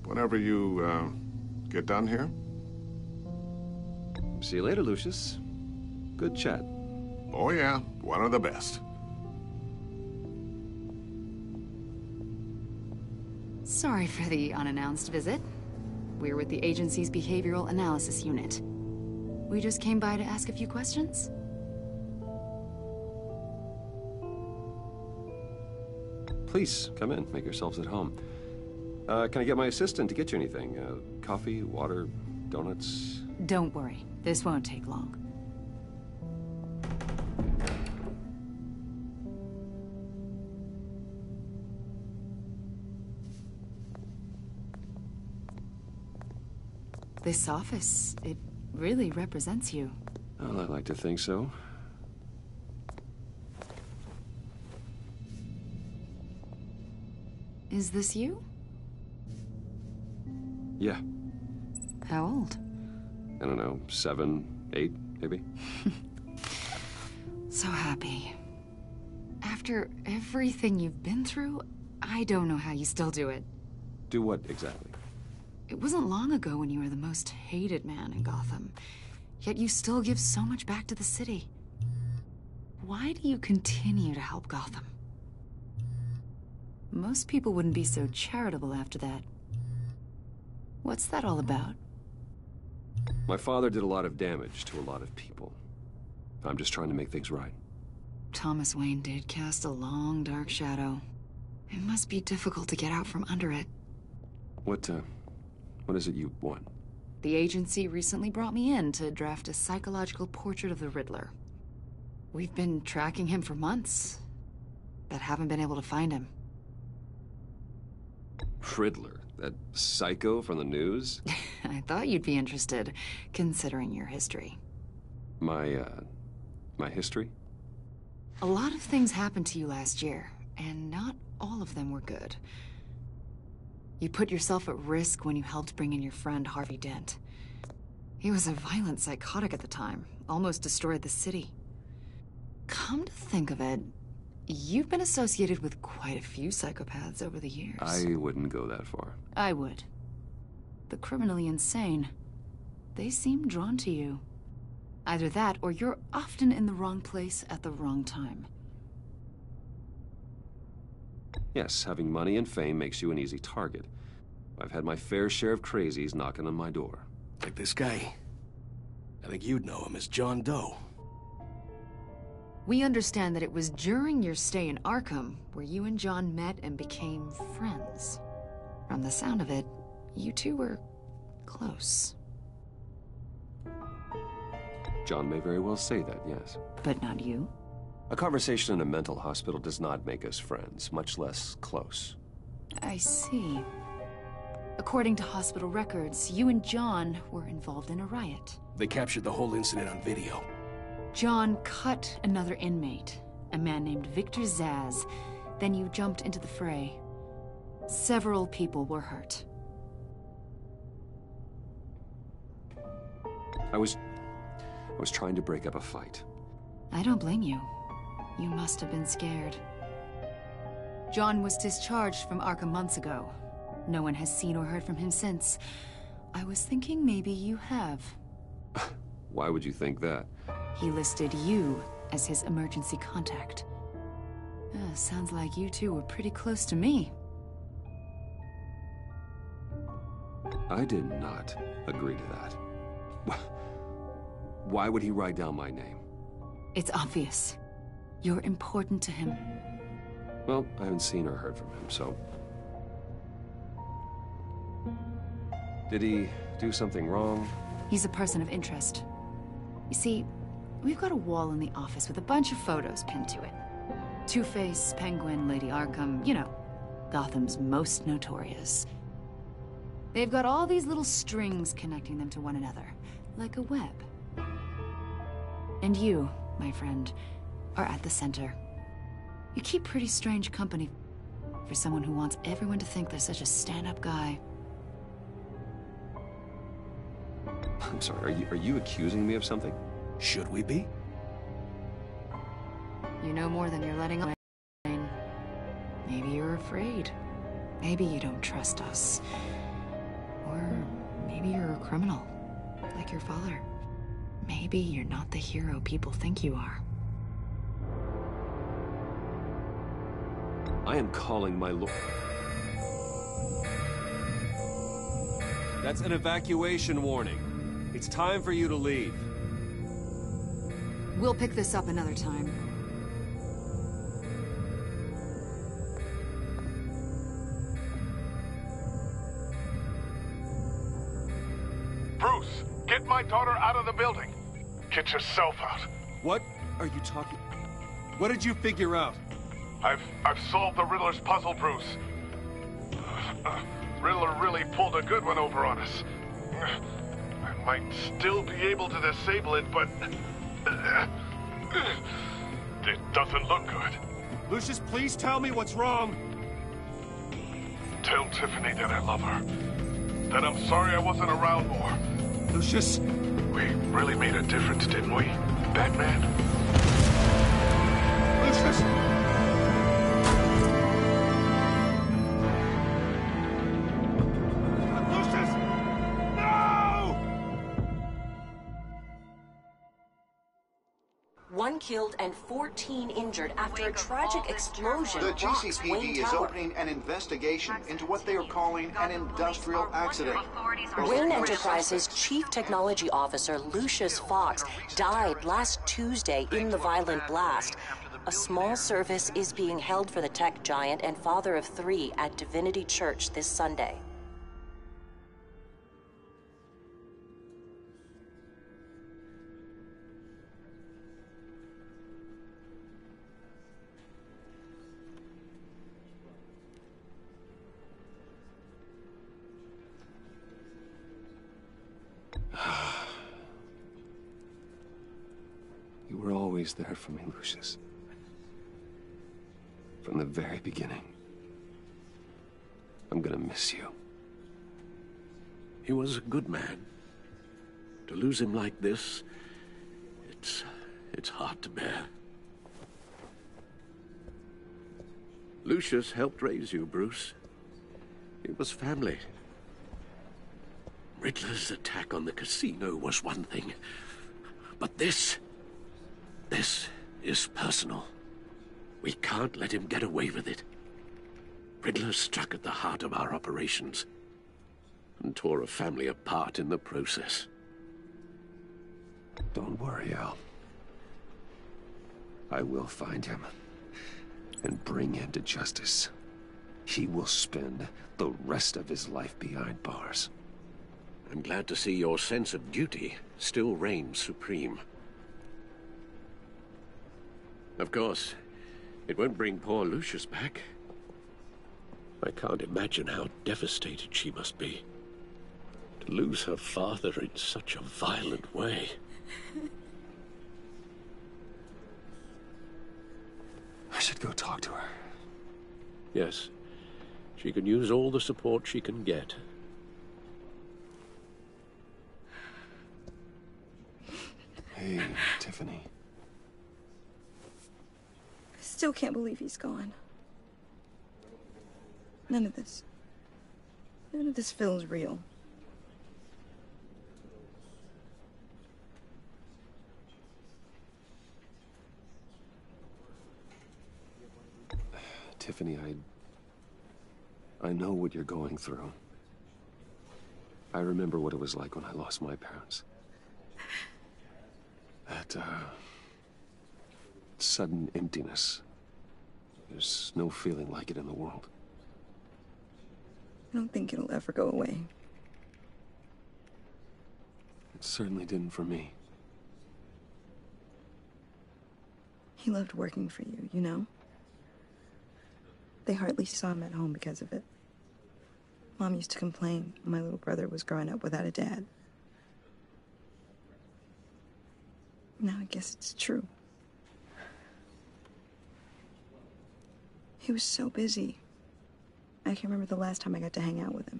Whenever you, get done here. See you later, Lucius. Good chat. Oh yeah, one of the best. Sorry for the unannounced visit. We're with the agency's behavioral analysis unit. We just came by to ask a few questions. Please, come in. Make yourselves at home. Can I get my assistant to get you anything? Coffee, water, donuts? Don't worry. This won't take long. This office, it really represents you. Well, I like to think so. Is this you? Yeah. How old? I don't know, 7, 8, maybe? So happy. After everything you've been through, I don't know how you still do it. Do what exactly? It wasn't long ago when you were the most hated man in Gotham. Yet you still give so much back to the city. Why do you continue to help Gotham? Most people wouldn't be so charitable after that. What's that all about? My father did a lot of damage to a lot of people. I'm just trying to make things right. Thomas Wayne did cast a long, dark shadow. It must be difficult to get out from under it. What is it you want? The agency recently brought me in to draft a psychological portrait of the Riddler. We've been tracking him for months, but haven't been able to find him. Riddler? That psycho from the news? I thought you'd be interested, considering your history. My history? A lot of things happened to you last year, and not all of them were good. You put yourself at risk when you helped bring in your friend Harvey Dent. He was a violent psychotic at the time, almost destroyed the city. Come to think of it, you've been associated with quite a few psychopaths over the years. I wouldn't go that far. I would. The criminally insane. They seem drawn to you. Either that, or you're often in the wrong place at the wrong time. Yes, having money and fame makes you an easy target. I've had my fair share of crazies knocking on my door. Like this guy. I think you'd know him as John Doe. We understand that it was during your stay in Arkham where you and John met and became friends. From the sound of it, you two were close. John may very well say that, yes. But not you? A conversation in a mental hospital does not make us friends, much less close. I see. According to hospital records, you and John were involved in a riot. They captured the whole incident on video. John cut another inmate, a man named Victor Zsasz. Then you jumped into the fray. Several people were hurt. I was trying to break up a fight. I don't blame you. You must have been scared. John was discharged from Arkham months ago. No one has seen or heard from him since. I was thinking maybe you have. Why would you think that? He listed you as his emergency contact. Sounds like you two were pretty close to me. I did not agree to that. Why would he write down my name? It's obvious. You're important to him. Well, I haven't seen or heard from him, so... Did he do something wrong? He's a person of interest. You see, we've got a wall in the office with a bunch of photos pinned to it. Two-Face, Penguin, Lady Arkham, you know, Gotham's most notorious. They've got all these little strings connecting them to one another, like a web. And you, my friend, are at the center. You keep pretty strange company for someone who wants everyone to think they're such a stand-up guy. I'm sorry, are you accusing me of something? Should we be? You know more than you're letting on. Maybe you're afraid. Maybe you don't trust us. Or maybe you're a criminal, like your father. Maybe you're not the hero people think you are. I am calling my lord. That's an evacuation warning. It's time for you to leave. We'll pick this up another time. Bruce, get my daughter out of the building. Get yourself out. What are you talking? What did you figure out? I've solved the Riddler's puzzle, Bruce. Riddler really pulled a good one over on us. I might still be able to disable it, but it doesn't look good. Lucius, please tell me what's wrong. Tell Tiffany that I love her. That I'm sorry I wasn't around more. Lucius! We really made a difference, didn't we, Batman? Lucius! Lucius! No! One killed and 14 injured after a tragic explosion. The rocks GCPD Wayne is Tower. opening an investigation into what they are calling an industrial accident. Wayne Enterprises' Chief Technology Officer Lucius Fox died last Tuesday in the violent blast. A small service is being held for the tech giant and father of 3 at Divinity Church this Sunday. You were always there for me, Lucius. From the very beginning. I'm gonna miss you. He was a good man. To lose him like this, it's hard to bear. Lucius helped raise you, Bruce. It was family. Riddler's attack on the casino was one thing, but this is personal. We can't let him get away with it. Riddler struck at the heart of our operations and tore a family apart in the process. Don't worry, Al. I will find him and bring him to justice. He will spend the rest of his life behind bars. I'm glad to see your sense of duty still reigns supreme. Of course, it won't bring poor Lucius back. I can't imagine how devastated she must be. To lose her father in such a violent way. I should go talk to her. Yes, she can use all the support she can get. Hey, Tiffany. I still can't believe he's gone. None of this feels real. Tiffany, I know what you're going through. I remember what it was like when I lost my parents. That, sudden emptiness. There's no feeling like it in the world. I don't think it'll ever go away. It certainly didn't for me. He loved working for you, you know? They hardly saw him at home because of it. Mom used to complain my little brother was growing up without a dad. Now I guess it's true. He was so busy. I can't remember the last time I got to hang out with him.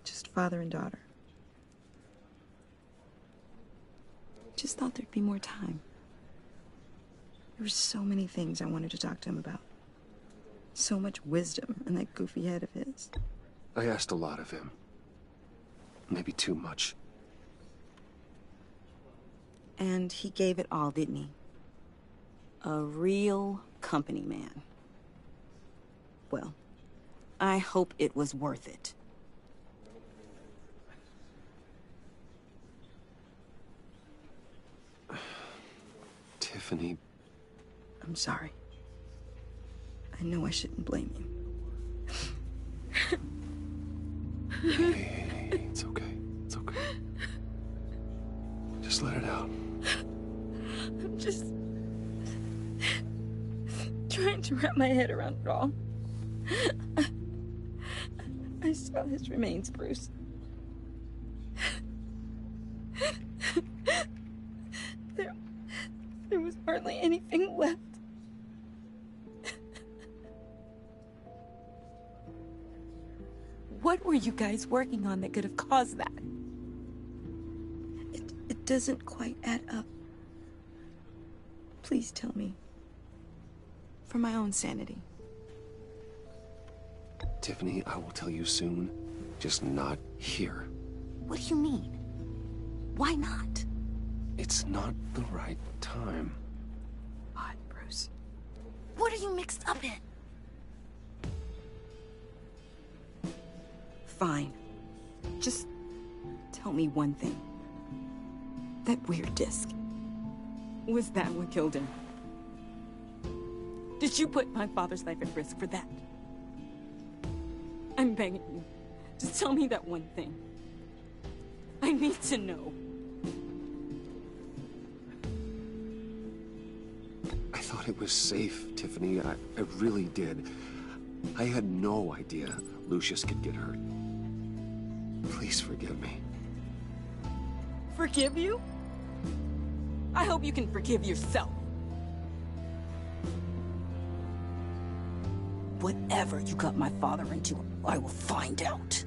Just father and daughter. Just thought there'd be more time. There were so many things I wanted to talk to him about. So much wisdom in that goofy head of his. I asked a lot of him. Maybe too much. And he gave it all, didn't he? A real company man. Well, I hope it was worth it. Tiffany... I'm sorry. I know I shouldn't blame you. Hey, it's okay. It's okay. Just let it out. I'm just trying to wrap my head around it all. I saw his remains, Bruce. There was hardly anything left. What were you guys working on that could have caused that? It doesn't quite add up. Please tell me. For my own sanity. Tiffany, I will tell you soon. Just not here. What do you mean? Why not? It's not the right time. What, Bruce? What are you mixed up in? Fine. Just tell me one thing. That weird disc. Was that what killed him? Did you put my father's life at risk for that? I'm begging you. Just tell me that one thing. I need to know. I thought it was safe, Tiffany. I really did. I had no idea Lucius could get hurt. Please forgive me. Forgive you? I hope you can forgive yourself. Whatever you got my father into, I will find out.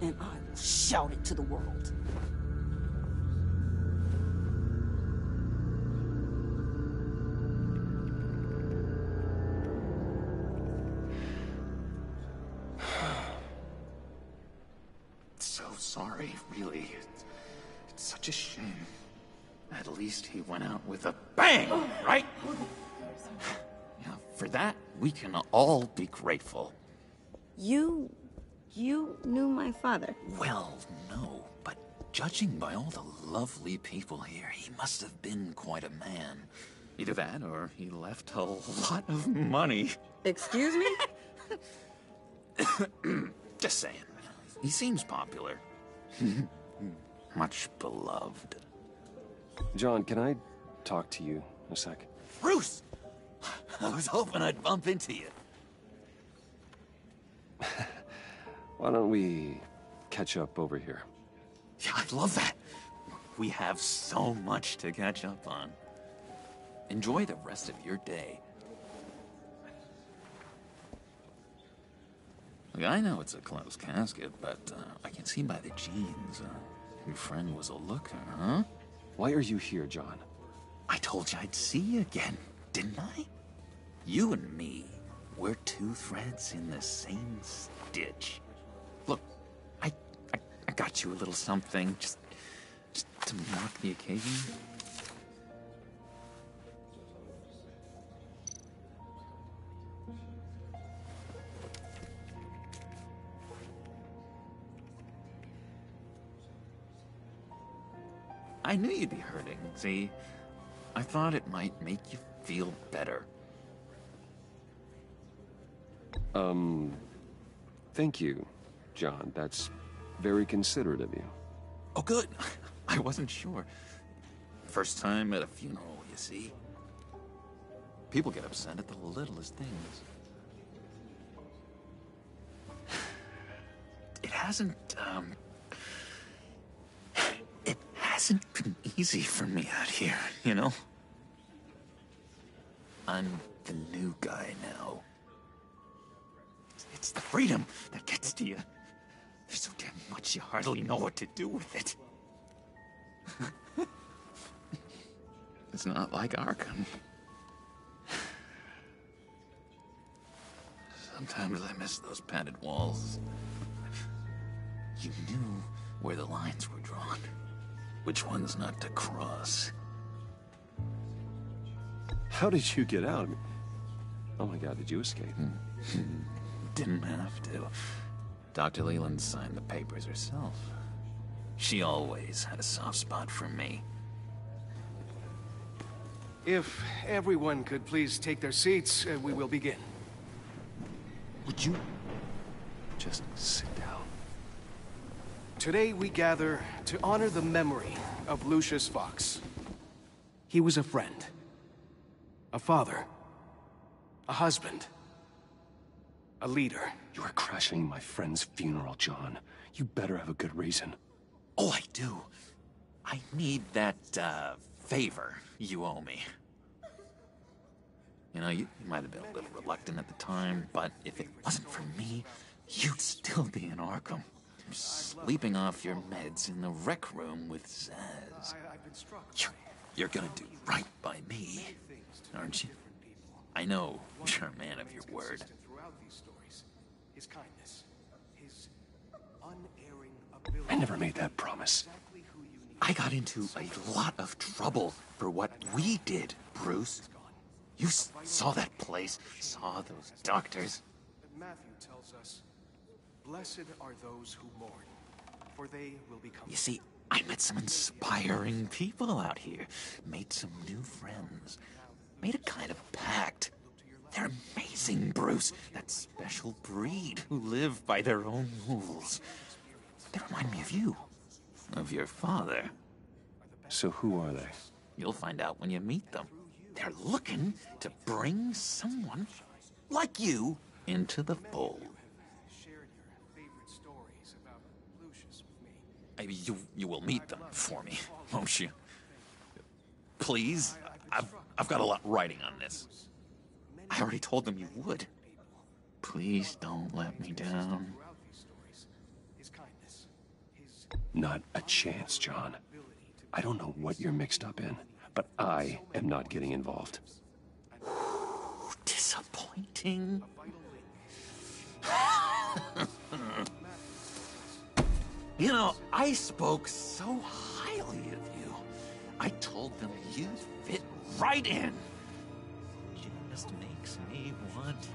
And I will shout it to the world. So sorry, really. It's such a shame. At least he went out with a bang, right? Yeah, for that, we can all be grateful. You knew my father? Well, no, but judging by all the lovely people here, he must have been quite a man. Either that, or he left a lot of money. Excuse me? Just saying. He seems popular. Much beloved. John, can I talk to you a sec? Bruce! I was hoping I'd bump into you. Why don't we catch up over here? Yeah, I'd love that. We have so much to catch up on. Enjoy the rest of your day. Look, I know it's a closed casket, but I can see by the jeans, your friend was a looker, huh? Why are you here, John? I told you I'd see you again, didn't I? You and me, we're two threads in the same stitch. Look, I got you a little something, just to mark the occasion. I knew you'd be hurting, see? I thought it might make you feel better. Thank you, John. That's very considerate of you. Oh, good. I wasn't sure. First time at a funeral, you see? People get upset at the littlest things. It hasn't been easy for me out here, you know? I'm the new guy now. It's the freedom that gets to you. There's so damn much you hardly know what to do with it. It's not like Arkham. Sometimes I miss those padded walls. You knew where the lines were drawn. Which ones not to cross. How did you get out? Oh my God, did you escape? didn't have to. Dr. Leland signed the papers herself. She always had a soft spot for me. If everyone could please take their seats, we will begin. Would you just sit down? Today we gather to honor the memory of Lucius Fox. He was a friend, a father, a husband, a leader. You are crashing my friend's funeral, John. You better have a good reason. Oh, I do. I need that, favor you owe me. You know, you might have been a little reluctant at the time, but if it wasn't for me, you'd still be in Arkham. Sleeping off your meds in the rec room with Zaz. You're gonna do right by me, aren't you? I know you're a man of your word. I never made that promise. I got into a lot of trouble for what we did, Bruce. You saw that place, saw those doctors. Matthew tells us, "Blessed are those who mourn, for they will become..." You see, I met some inspiring people out here, made some new friends, made a kind of pact. They're amazing, Bruce. That special breed who live by their own rules. They remind me of you, of your father. So who are they? You'll find out when you meet them. They're looking to bring someone like you into the fold. Maybe you will meet them for me, won't you? Please, I've got a lot writing on this. I already told them you would. Please don't let me down. Not a chance, John. I don't know what you're mixed up in, but I am not getting involved. Disappointing. You know, I spoke so highly of you. I told them you fit right in. Just makes me want,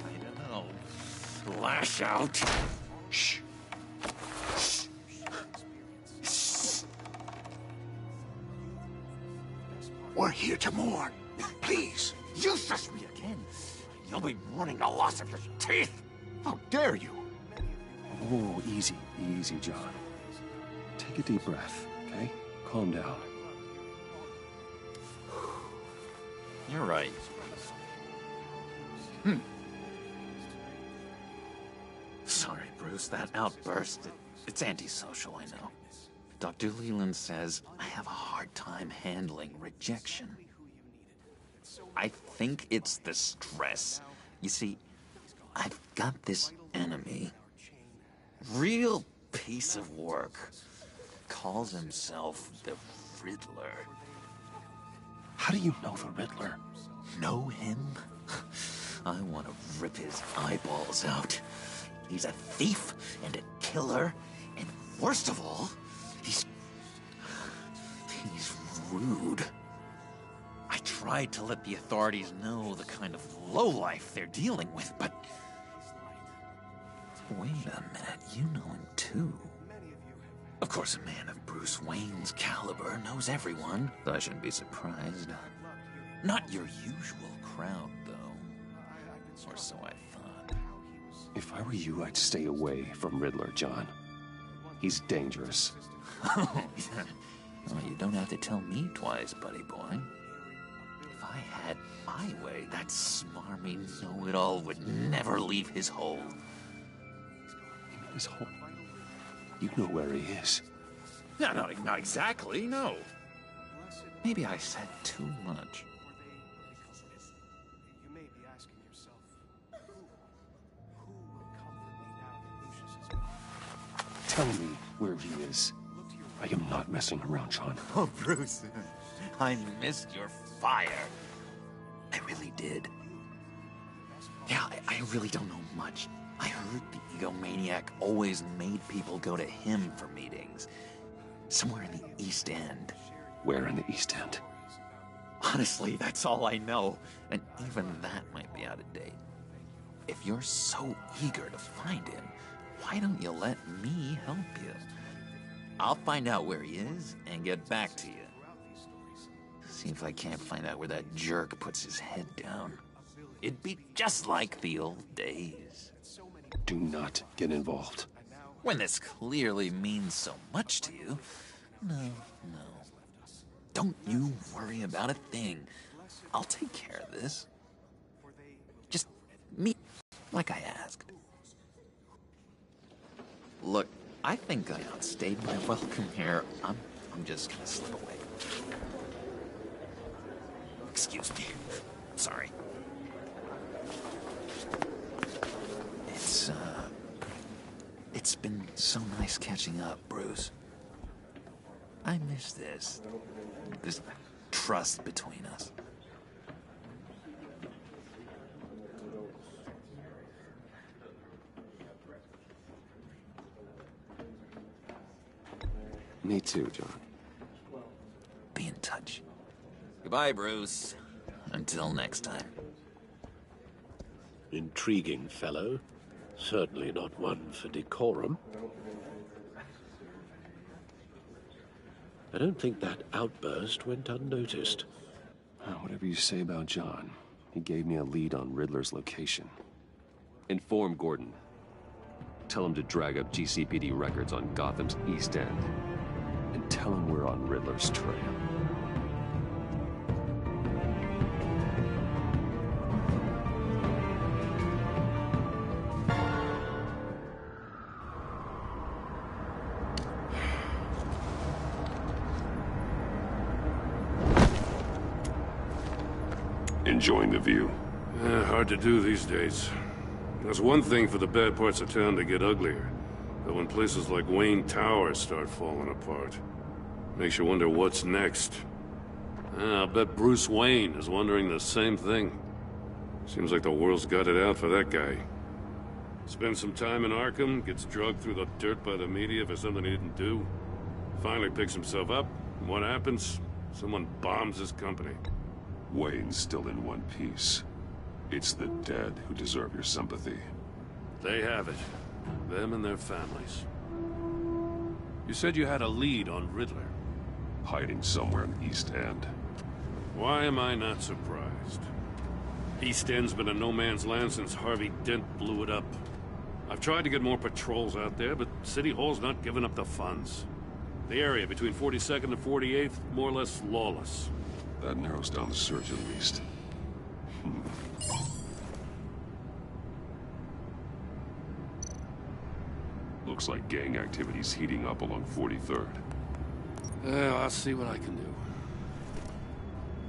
I don't know, lash out. Shh. We're here to mourn. Please. You shush me again. You'll be mourning the loss of your teeth. How dare you? Oh, easy, easy, John. Take a deep breath, okay? Calm down. You're right. Sorry, Bruce, that outburst, it's antisocial, I know. Dr. Leland says I have a hard time handling rejection. I think it's the stress. You see, I've got this enemy. Real piece of work. Calls himself the Riddler. How do you know the Riddler? Know him? I want to rip his eyeballs out. He's a thief and a killer, and worst of all, he's rude. I tried to let the authorities know the kind of lowlife they're dealing with, but... Wait a minute, you know him too. Of course, a man of Bruce Wayne's caliber knows everyone, so I shouldn't be surprised. Not your usual crowd, though. Or so I thought. If I were you, I'd stay away from Riddler, John. He's dangerous. Oh, yeah. Well, you don't have to tell me twice, buddy boy. If I had my way, that smarmy know-it-all would never leave his hole. His hole? You know where he is. No, not exactly, no. Maybe I said too much. You may be asking yourself, who will comfort me now that Lucius is gone? Tell me where he is. I am not messing around, John. Oh, Bruce, I missed your fire. I really did. Yeah, I really don't know much. I heard the egomaniac always made people go to him for meetings. Somewhere in the East End. Where in the East End? Honestly, that's all I know. And even that might be out of date. if you're so eager to find him, why don't you let me help you? I'll find out where he is and get back to you. See if I can't find out where that jerk puts his head down. It'd be just like the old days. Do not get involved. When this clearly means so much to you. No. Don't you worry about a thing. I'll take care of this. Just meet like I asked. Look, I think I outstayed my welcome here. I'm just gonna slip away. Excuse me. Sorry. It's been so nice catching up, Bruce. I miss this trust between us. Me too, John. Be in touch. Goodbye, Bruce. Until next time. Intriguing fellow. Certainly not one for decorum. I don't think that outburst went unnoticed. Whatever you say about John, he gave me a lead on Riddler's location. Inform Gordon. Tell him to drag up GCPD records on Gotham's East End. And tell him we're on Riddler's trail. Enjoying the view? Hard to do these days. There's one thing for the bad parts of town to get uglier. But when places like Wayne Tower start falling apart, makes you wonder what's next. I'll bet Bruce Wayne is wondering the same thing. Seems like the world's got it out for that guy. Spends some time in Arkham, gets drugged through the dirt by the media for something he didn't do. Finally picks himself up, and what happens? Someone bombs his company. Wayne's still in one piece. It's the dead who deserve your sympathy. They have it. Them and their families. You said you had a lead on Riddler. Hiding somewhere in the East End. Why am I not surprised? East End's been a no-man's land since Harvey Dent blew it up. I've tried to get more patrols out there, but City Hall's not giving up the funds. The area between 42nd and 48th, more or less lawless. That narrows down the search at least. Looks like gang activity's heating up along 43rd. I'll see what I can do.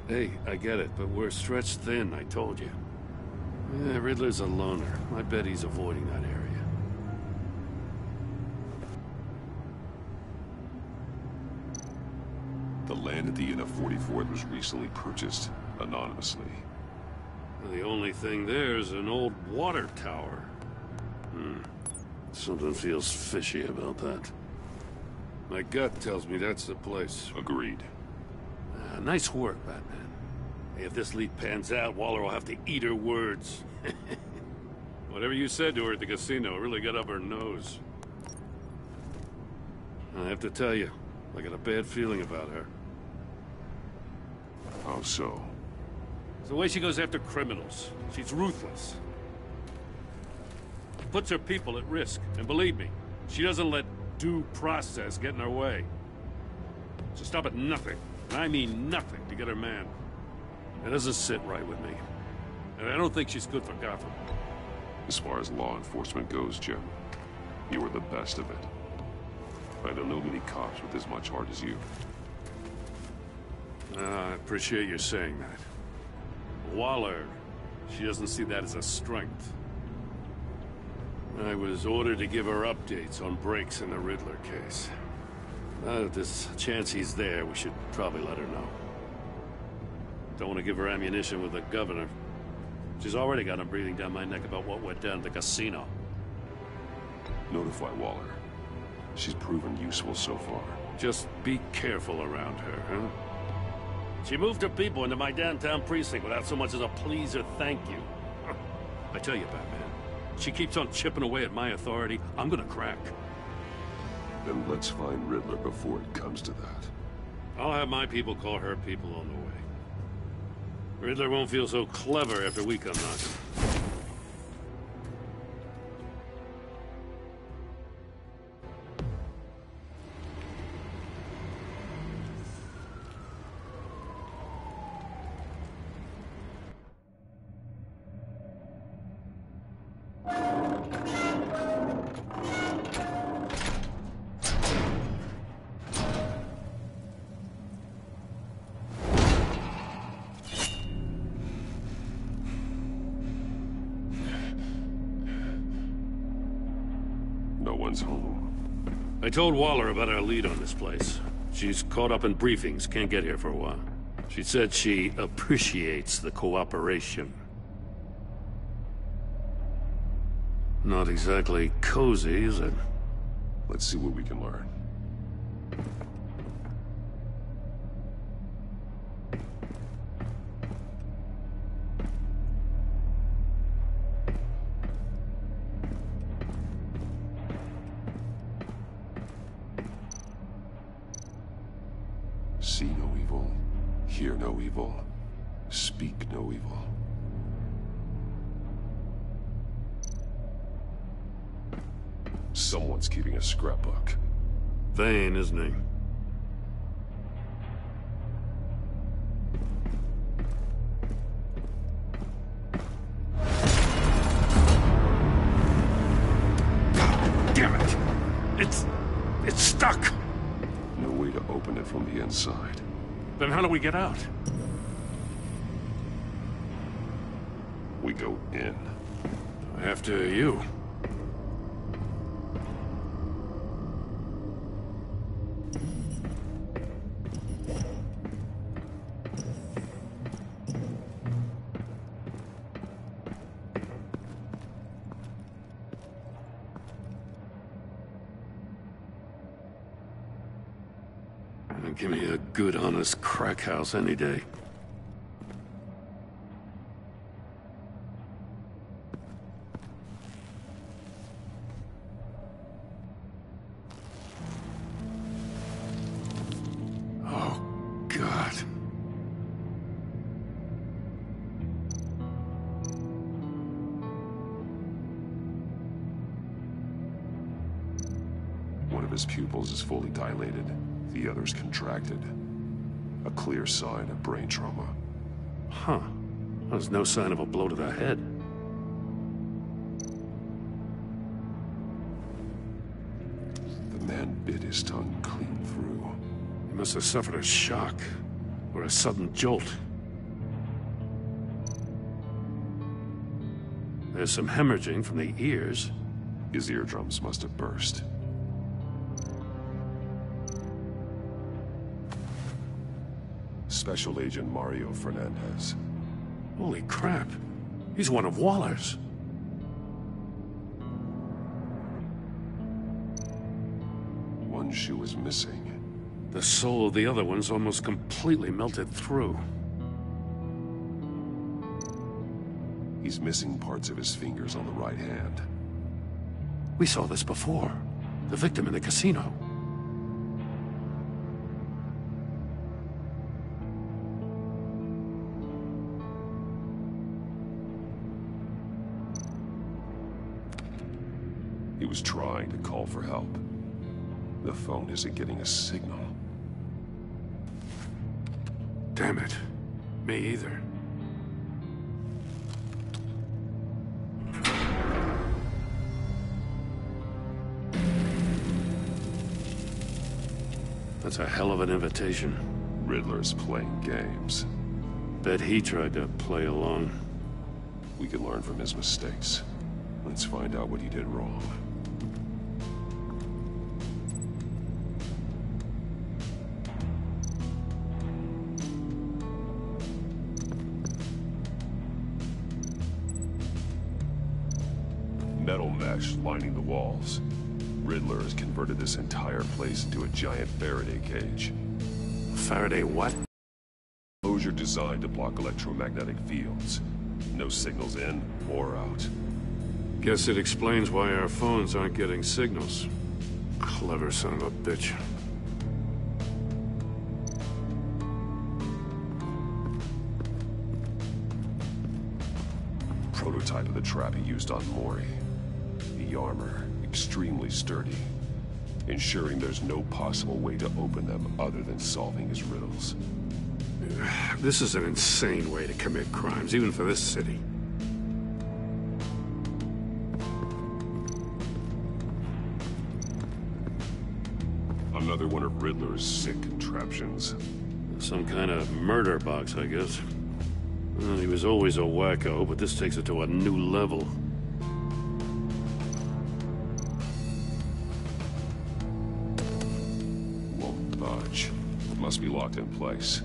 Hey, I get it, but we're stretched thin, I told you. Riddler's a loner. I bet he's avoiding that area. The land at the end of 44th was recently purchased anonymously. The only thing there is an old water tower. Something feels fishy about that. My gut tells me that's the place. Agreed. Nice work, Batman. Hey, if this lead pans out, Waller will have to eat her words. Whatever you said to her at the casino really got up her nose. I have to tell you, I got a bad feeling about her. How so? It's the way she goes after criminals. She's ruthless. Puts her people at risk. And believe me, she doesn't let due process get in her way. She'll stop at nothing, and I mean nothing, to get her man. That doesn't sit right with me. And I don't think she's good for Gotham. As far as law enforcement goes, Jim, you were the best of it. I don't know many cops with as much heart as you. I appreciate you saying that. Waller, she doesn't see that as a strength. I was ordered to give her updates on breaks in the Riddler case. If there's a chance he's there, we should probably let her know. Don't want to give her ammunition with the governor. She's already got him breathing down my neck about what went down at the casino. Notify Waller. She's proven useful so far. Just be careful around her, huh? She moved her people into my downtown precinct without so much as a please or thank you. I tell you, Batman, She keeps on chipping away at my authority. I'm gonna crack. Then let's find Riddler before it comes to that. I'll have my people call her people on the way. Riddler won't feel so clever after we come knocking. No one's home. I told Waller about our lead on this place. She's caught up in briefings, can't get here for a while. She said she appreciates the cooperation. Not exactly cozy, is it? Let's see what we can learn. See no evil, hear no evil, speak no evil. Someone's keeping a scrapbook. Vane, isn't he? Damn it! It's stuck! No way to open it from the inside. Then how do we get out? We go in. After you. Give me a good, honest crack house any day. Oh, God. One of his pupils is fully dilated. The other's contracted. A clear sign of brain trauma. Huh. There's no sign of a blow to the head. The man bit his tongue clean through. He must have suffered a shock, or a sudden jolt. There's some hemorrhaging from the ears. His eardrums must have burst. Special Agent Mario Fernandez. Holy crap. He's one of Waller's. One shoe is missing. The sole of the other one's almost completely melted through. He's missing parts of his fingers on the right hand. We saw this before. The victim in the casino. He was trying to call for help. The phone isn't getting a signal. Damn it. Me either. That's a hell of an invitation. Riddler's playing games. Bet he tried to play along. We can learn from his mistakes. Let's find out what he did wrong. Metal mesh lining the walls. Riddler has converted this entire place into a giant Faraday cage. Faraday what? Enclosure designed to block electromagnetic fields. No signals in or out. Guess it explains why our phones aren't getting signals. Clever son of a bitch. Prototype of the trap he used on Mori. The armor, extremely sturdy, ensuring there's no possible way to open them other than solving his riddles. This is an insane way to commit crimes, even for this city. Another one of Riddler's sick contraptions. Some kind of murder box, I guess. Well, he was always a wacko, but this takes it to a new level. Won't budge. Must be locked in place.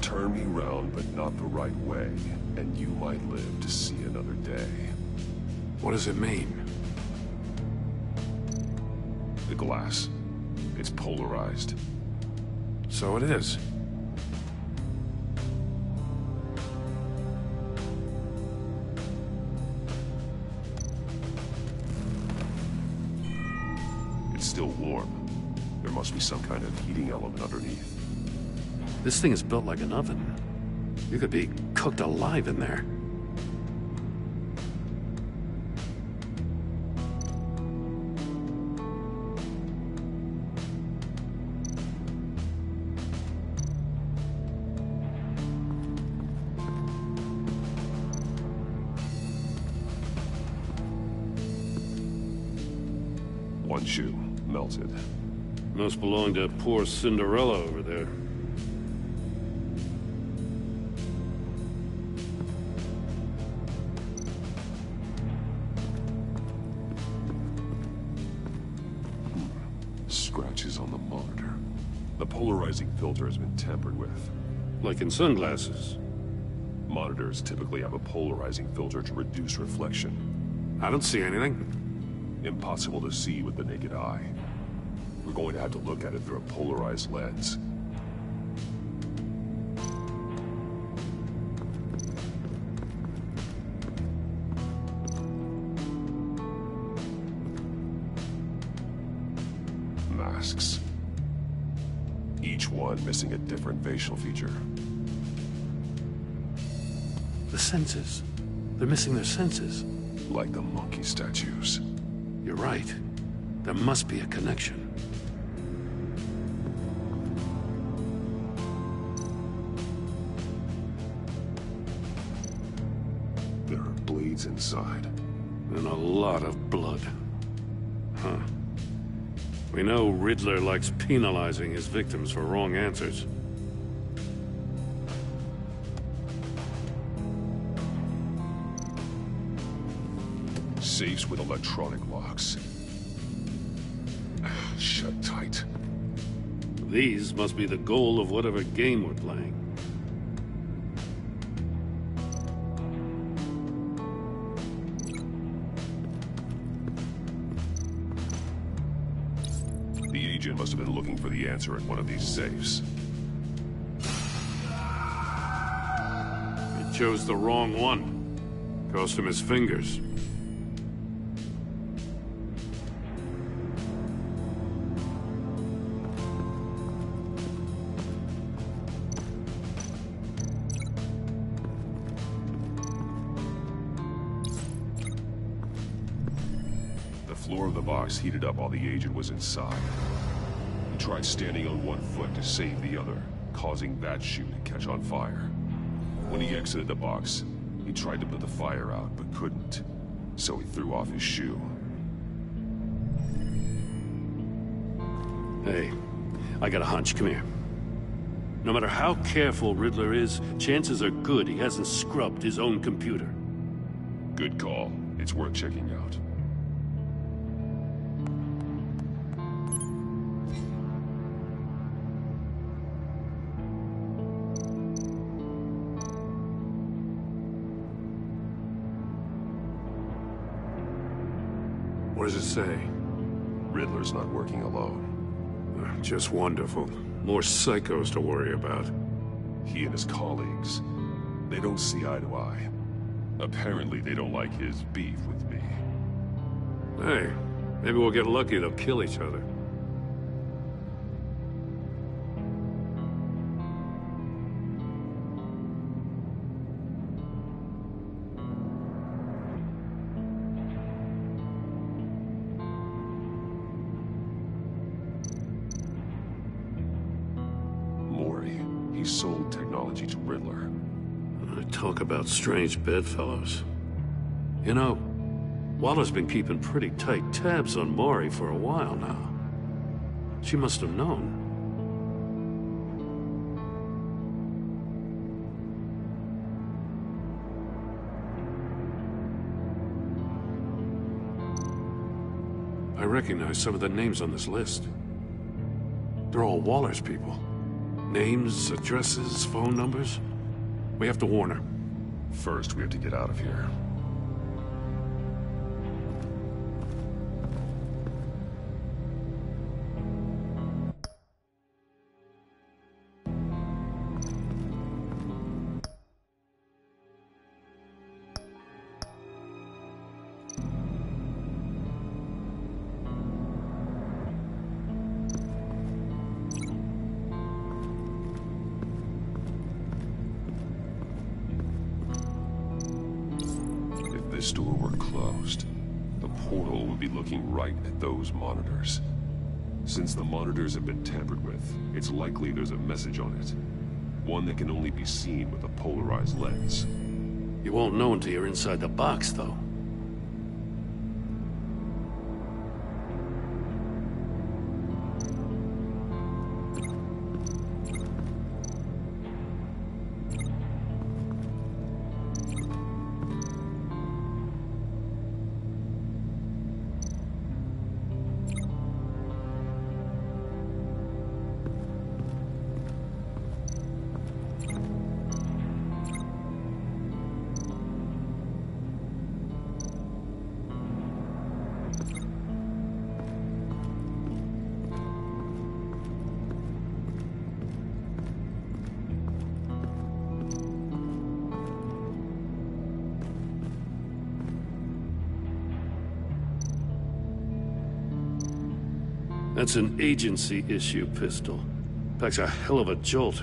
Turn me round, but not the right way, and you might live to see another day. What does it mean? The glass. It's polarized. So it is. It's still warm. There must be some kind of heating element underneath. This thing is built like an oven. You could be cooked alive in there. One shoe, melted. Must belong to poor Cinderella over there. Scratches on the monitor. The polarizing filter has been tampered with. Like in sunglasses. Monitors typically have a polarizing filter to reduce reflection. I don't see anything. Impossible to see with the naked eye. We're going to have to look at it through a polarized lens. Masks. Each one missing a different facial feature. The senses. They're missing their senses. Like the monkey statues. You're right. There must be a connection. There are bleeds inside. And a lot of blood. Huh. We know Riddler likes penalizing his victims for wrong answers. Safes with electronic locks. Shut tight. These must be the goal of whatever game we're playing. The agent must have been looking for the answer in one of these safes. He chose the wrong one. Cost him his fingers. The floor of the box heated up while the agent was inside. He tried standing on one foot to save the other, causing that shoe to catch on fire. When he exited the box, he tried to put the fire out, but couldn't. So he threw off his shoe. Hey, I got a hunch. Come here. No matter how careful Riddler is, chances are good he hasn't scrubbed his own computer. Good call. It's worth checking out. What does it say? Riddler's not working alone. Just wonderful. More psychos to worry about. He and his colleagues, they don't see eye to eye. Apparently they don't like his beef with me. Hey, maybe we'll get lucky they'll kill each other. Mori, he sold technology to Riddler. Talk about strange bedfellows. You know, Waller's been keeping pretty tight tabs on Mori for a while now. She must have known. I recognize some of the names on this list. They're all Waller's people. Names, addresses, phone numbers. We have to warn her. First, we have to get out of here. If this door were closed, the portal would be looking right at those monitors. Since the monitors have been tampered with, it's likely there's a message on it. One that can only be seen with a polarized lens. You won't know until you're inside the box, though. That's an agency-issue pistol. Packs a hell of a jolt.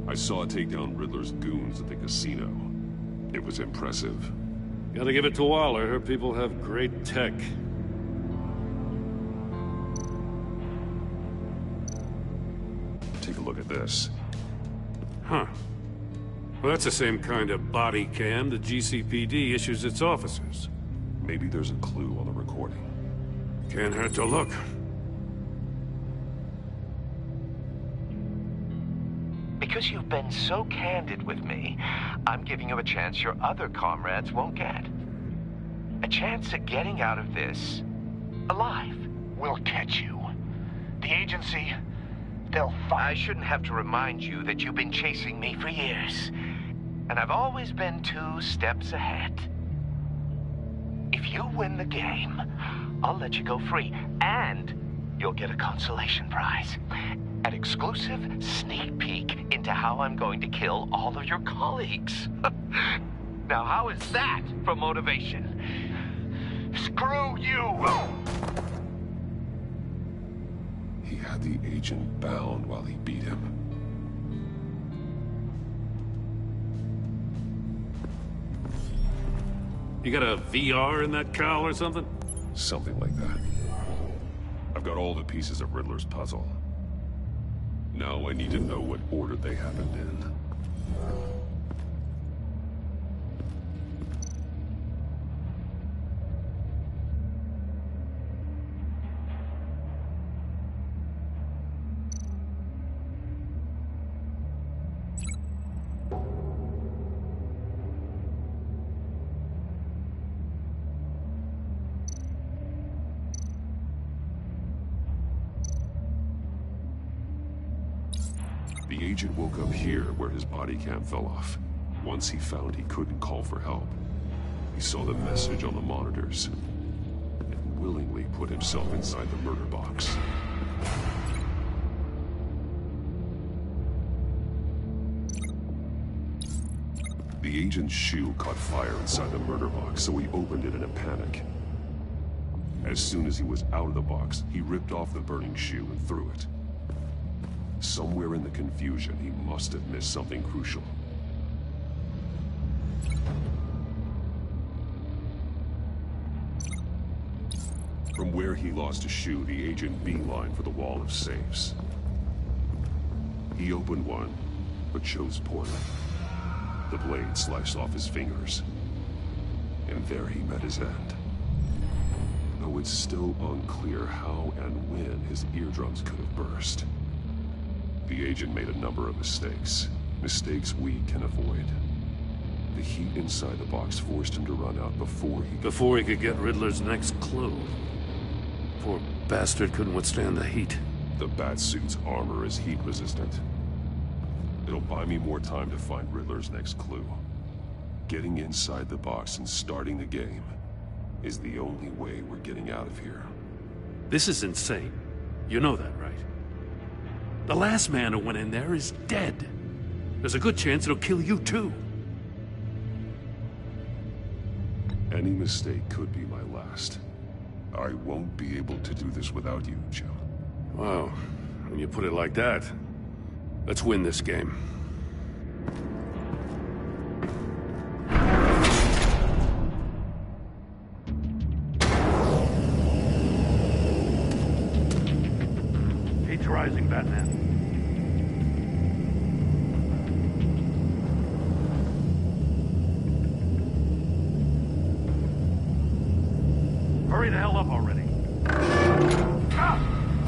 I saw it take down Riddler's goons at the casino. It was impressive. Gotta give it to Waller. Her people have great tech. Take a look at this. Huh. Well, that's the same kind of body cam the GCPD issues its officers. Maybe there's a clue on the recording. Can't hurt to look. Because you've been so candid with me, I'm giving you a chance your other comrades won't get. A chance at getting out of this alive. We'll catch you. The agency, they'll find... I shouldn't have to remind you that you've been chasing me for years. And I've always been 2 steps ahead. If you win the game, I'll let you go free. And you'll get a consolation prize. An exclusive sneak peek into how I'm going to kill all of your colleagues. Now, how is that for motivation? Screw you! He had the agent bound while he beat him. You got a VR in that cowl or something? Something like that. I've got all the pieces of Riddler's puzzle. Now I need to know what order they happened in. The agent woke up here where his body cam fell off. Once he found he couldn't call for help, he saw the message on the monitors and willingly put himself inside the murder box. The The agent's shoe caught fire inside the murder box, so he opened it in a panic. As soon as he was out of the box, he ripped off the burning shoe and threw it. Somewhere in the confusion, he must have missed something crucial. From where he lost a shoe, the agent beelined for the wall of safes. He opened one, but chose poorly. The blade sliced off his fingers, and there he met his end. Though it's still unclear how and when his eardrums could have burst. The agent made a number of mistakes. Mistakes we can avoid. The heat inside the box forced him to run out before he could get Riddler's next clue. Poor bastard couldn't withstand the heat. The Batsuit's armor is heat resistant. It'll buy me more time to find Riddler's next clue. Getting inside the box and starting the game is the only way we're getting out of here. This is insane. You know that, right? The last man who went in there is dead. There's a good chance it'll kill you too. Any mistake could be my last. I won't be able to do this without you, Joe. Wow, when you put it like that, let's win this game. Heat's rising, Batman. Hurry the hell up already. Ah!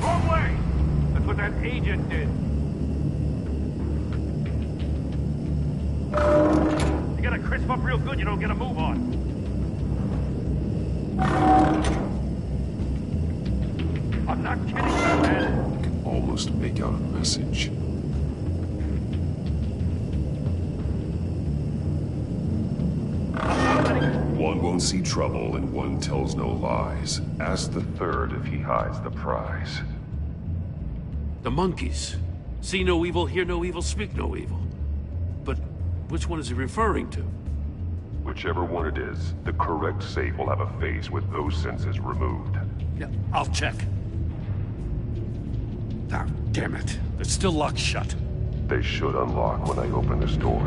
Wrong way! That's what that agent did. You gotta crisp up real good, you don't get a move on. I'm not kidding you, man. I can almost make out a message. One won't see trouble and one tells no lies. Ask the third if he hides the prize. The monkeys. See no evil, hear no evil, speak no evil. But which one is he referring to? Whichever one it is, the correct safe will have a phase with those senses removed. Yeah, I'll check. Ah, damn it. They're still locked shut. They should unlock when I open this door.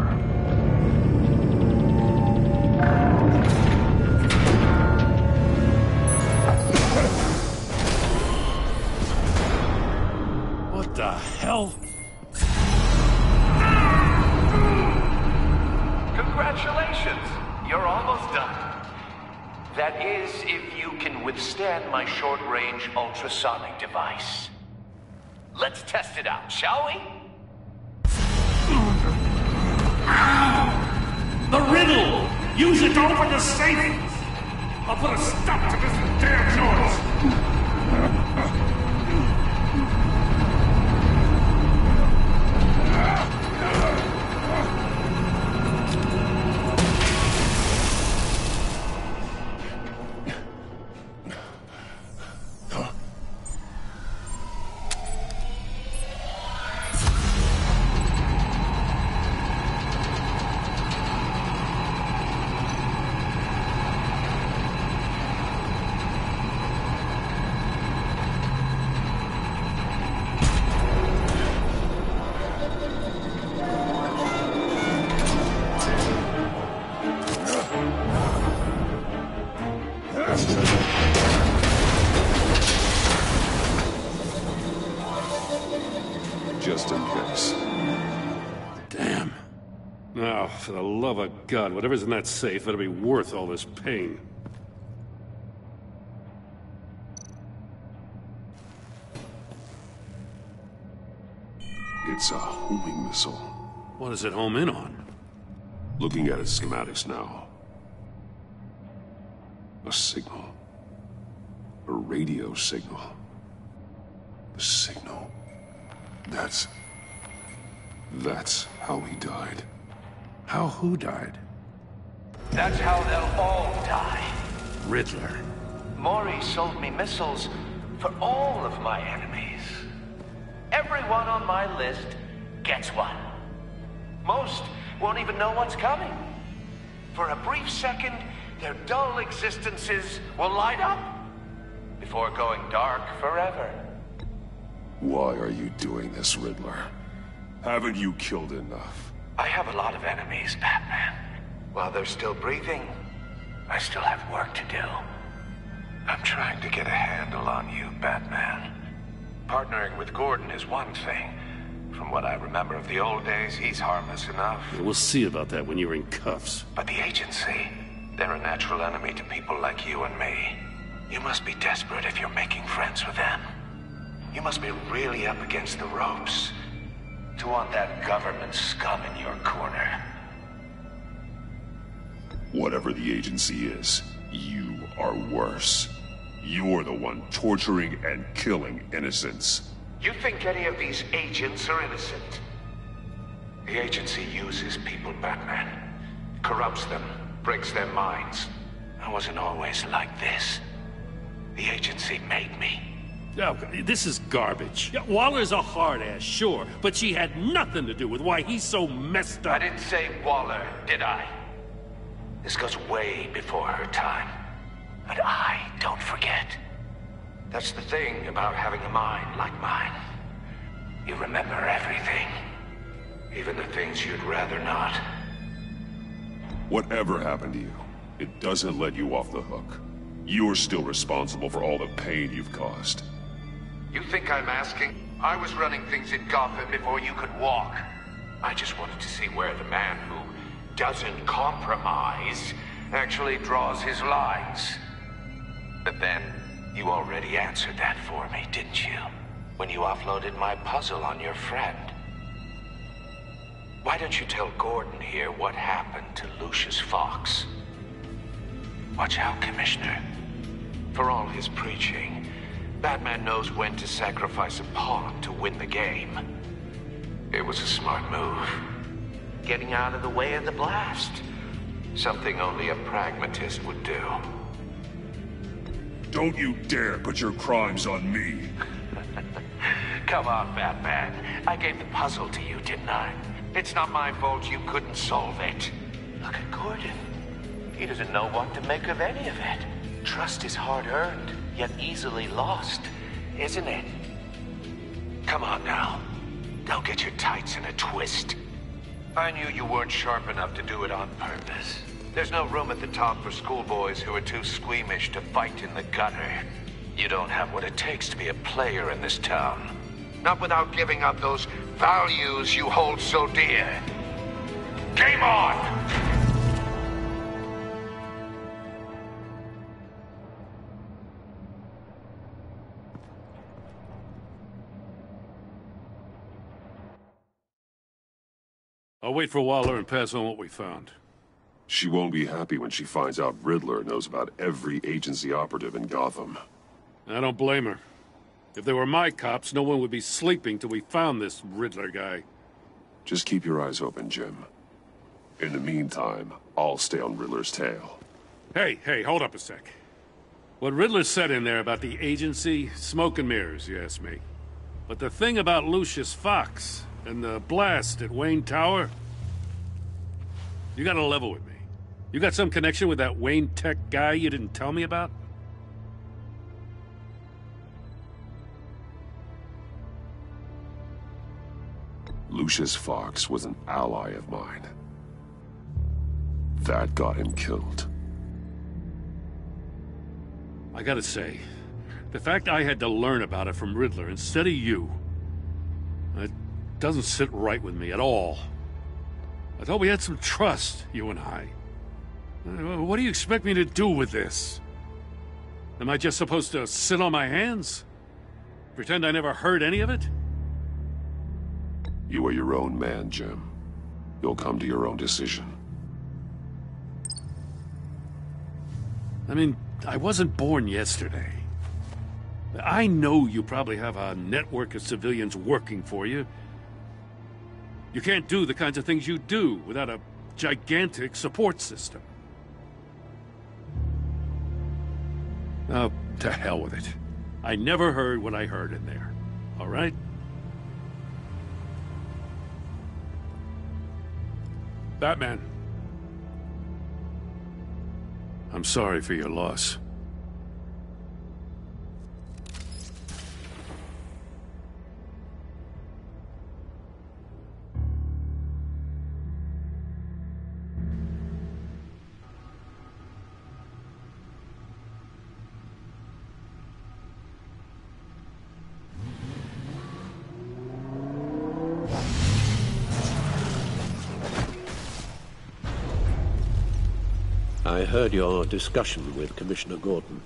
What the hell? Congratulations! You're almost done. That is, if you can withstand my short-range ultrasonic device. Let's test it out, shall we? The riddle! Use it to open the safe! I'll put a stop to this damn noise! Just in case. Damn. Now, for the love of God, whatever's in that safe better be worth all this pain. It's a homing missile. What does it home in on? Looking at its schematics now. A signal. A radio signal. The signal. That's how he died. How who died? That's how they'll all die. Riddler. Maury sold me missiles for all of my enemies. Everyone on my list gets one. Most won't even know what's coming. For a brief second, their dull existences will light up before going dark forever. Why are you doing this, Riddler? Haven't you killed enough? I have a lot of enemies, Batman. While they're still breathing, I still have work to do. I'm trying to get a handle on you, Batman. Partnering with Gordon is one thing. From what I remember of the old days, he's harmless enough. We'll see about that when you're in cuffs. But the agency, they're a natural enemy to people like you and me. You must be desperate if you're making friends with them. You must be really up against the ropes to want that government scum in your corner. Whatever the agency is, you are worse. You're the one torturing and killing innocents. You think any of these agents are innocent? The agency uses people, Batman. Corrupts them, breaks their minds. I wasn't always like this. The agency made me. Oh, this is garbage. Yeah, Waller's a hard-ass, sure, but she had nothing to do with why he's so messed up. I didn't say Waller, did I? This goes way before her time. But I don't forget. That's the thing about having a mind like mine. You remember everything. Even the things you'd rather not. Whatever happened to you, it doesn't let you off the hook. You're still responsible for all the pain you've caused. You think I'm asking? I was running things in Gotham before you could walk. I just wanted to see where the man who doesn't compromise actually draws his lines. But then, you already answered that for me, didn't you? When you offloaded my puzzle on your friend. Why don't you tell Gordon here what happened to Lucius Fox? Watch out, Commissioner. For all his preaching, Batman knows when to sacrifice a pawn to win the game. It was a smart move. Getting out of the way of the blast. Something only a pragmatist would do. Don't you dare put your crimes on me. Come on, Batman. I gave the puzzle to you, didn't I? It's not my fault you couldn't solve it. Look at Gordon. He doesn't know what to make of any of it. Trust is hard-earned, yet easily lost, isn't it? Come on now. Don't get your tights in a twist. I knew you weren't sharp enough to do it on purpose. There's no room at the top for schoolboys who are too squeamish to fight in the gutter. You don't have what it takes to be a player in this town. Not without giving up those values you hold so dear. Game on! I'll wait for Waller and pass on what we found. She won't be happy when she finds out Riddler knows about every agency operative in Gotham. I don't blame her. If they were my cops, no one would be sleeping till we found this Riddler guy. Just keep your eyes open, Jim. In the meantime, I'll stay on Riddler's tail. Hey, hold up a sec. What Riddler said in there about the agency, smoke and mirrors, you ask me. But the thing about Lucius Fox and the blast at Wayne Tower, you gotta level with me. You got some connection with that Wayne Tech guy you didn't tell me about? Lucius Fox was an ally of mine. That got him killed. I gotta say, the fact I had to learn about it from Riddler instead of you, it doesn't sit right with me at all. I thought we had some trust, you and I. What do you expect me to do with this? Am I just supposed to sit on my hands? Pretend I never heard any of it? You are your own man, Jim. You'll come to your own decision. I mean, I wasn't born yesterday. I know you probably have a network of civilians working for you. You can't do the kinds of things you do without a gigantic support system. Oh, to hell with it. I never heard what I heard in there. All right? Batman. I'm sorry for your loss. I heard your discussion with Commissioner Gordon.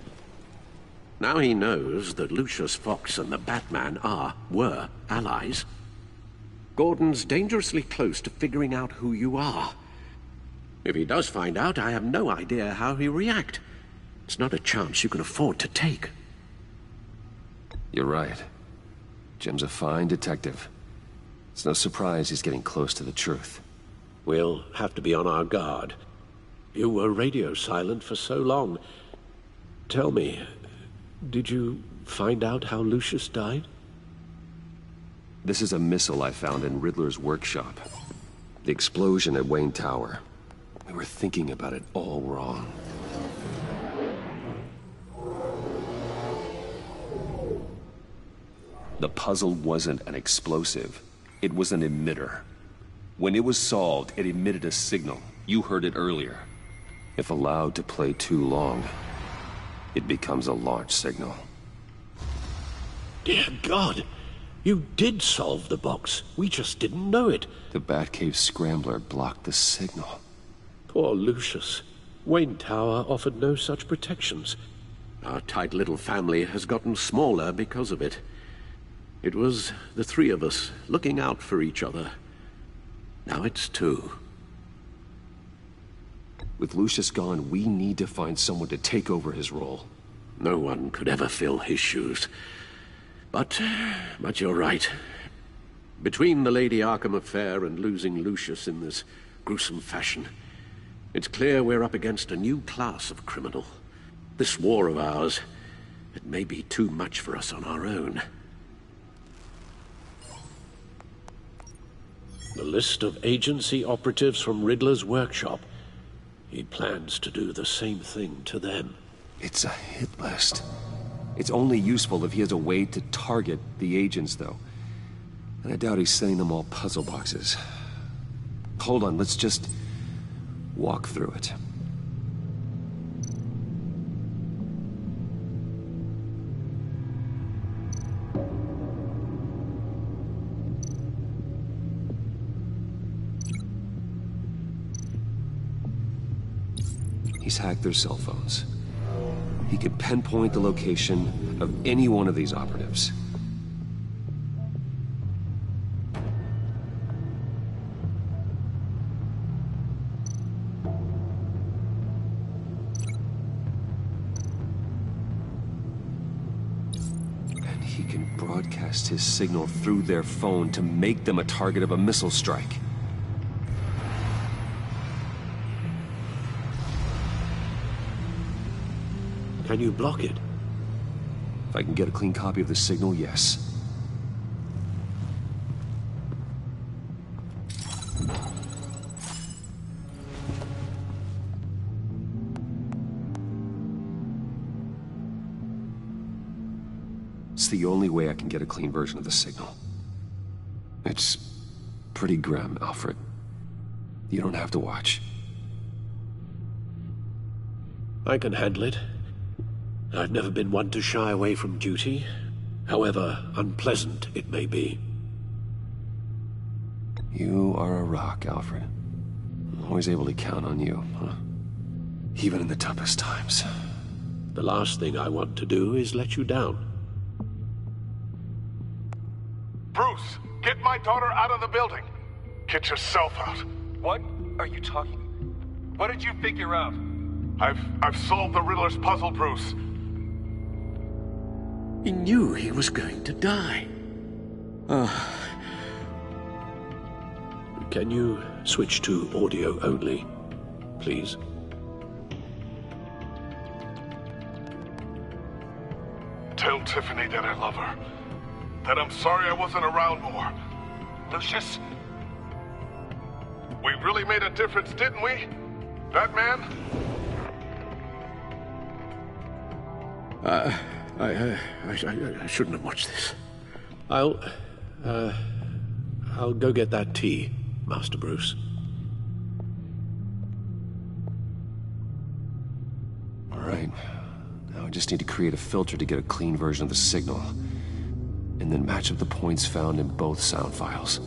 Now he knows that Lucius Fox and the Batman were allies. Gordon's dangerously close to figuring out who you are. If he does find out, I have no idea how he'll react. It's not a chance you can afford to take. You're right. Jim's a fine detective. It's no surprise he's getting close to the truth. We'll have to be on our guard. You were radio silent for so long. Tell me, did you find out how Lucius died? This is a missile I found in Riddler's workshop. The explosion at Wayne Tower. We were thinking about it all wrong. The puzzle wasn't an explosive. It was an emitter. When it was solved, it emitted a signal. You heard it earlier. If allowed to play too long, it becomes a launch signal. Dear God! You did solve the box. We just didn't know it. The Batcave scrambler blocked the signal. Poor Lucius. Wayne Tower offered no such protections. Our tight little family has gotten smaller because of it. It was the three of us looking out for each other. Now it's two. With Lucius gone, we need to find someone to take over his role. No one could ever fill his shoes. But you're right. Between the Lady Arkham affair and losing Lucius in this gruesome fashion, it's clear we're up against a new class of criminal. This war of ours, it may be too much for us on our own. The list of agency operatives from Riddler's workshop. He plans to do the same thing to them. It's a hit list. It's only useful if he has a way to target the agents, though. And I doubt he's sending them all puzzle boxes. Hold on, let's just walk through it. He's hacked their cell phones. He could pinpoint the location of any one of these operatives. And he can broadcast his signal through their phone to make them a target of a missile strike. Can you block it? If I can get a clean copy of the signal, yes. It's the only way I can get a clean version of the signal. It's pretty grim, Alfred. You don't have to watch. I can handle it. I've never been one to shy away from duty, however unpleasant it may be. You are a rock, Alfred. I'm always able to count on you, huh? Even in the toughest times. The last thing I want to do is let you down. Bruce, get my daughter out of the building. Get yourself out. What are you talking? What did you figure out? I've solved the Riddler's puzzle, Bruce. He knew he was going to die. Can you switch to audio only, please? Tell Tiffany that I love her. That I'm sorry I wasn't around more. Lucius? We really made a difference, didn't we? Batman? I shouldn't have watched this. I'll go get that tea, Master Bruce. All right. Now I just need to create a filter to get a clean version of the signal, and then match up the points found in both sound files.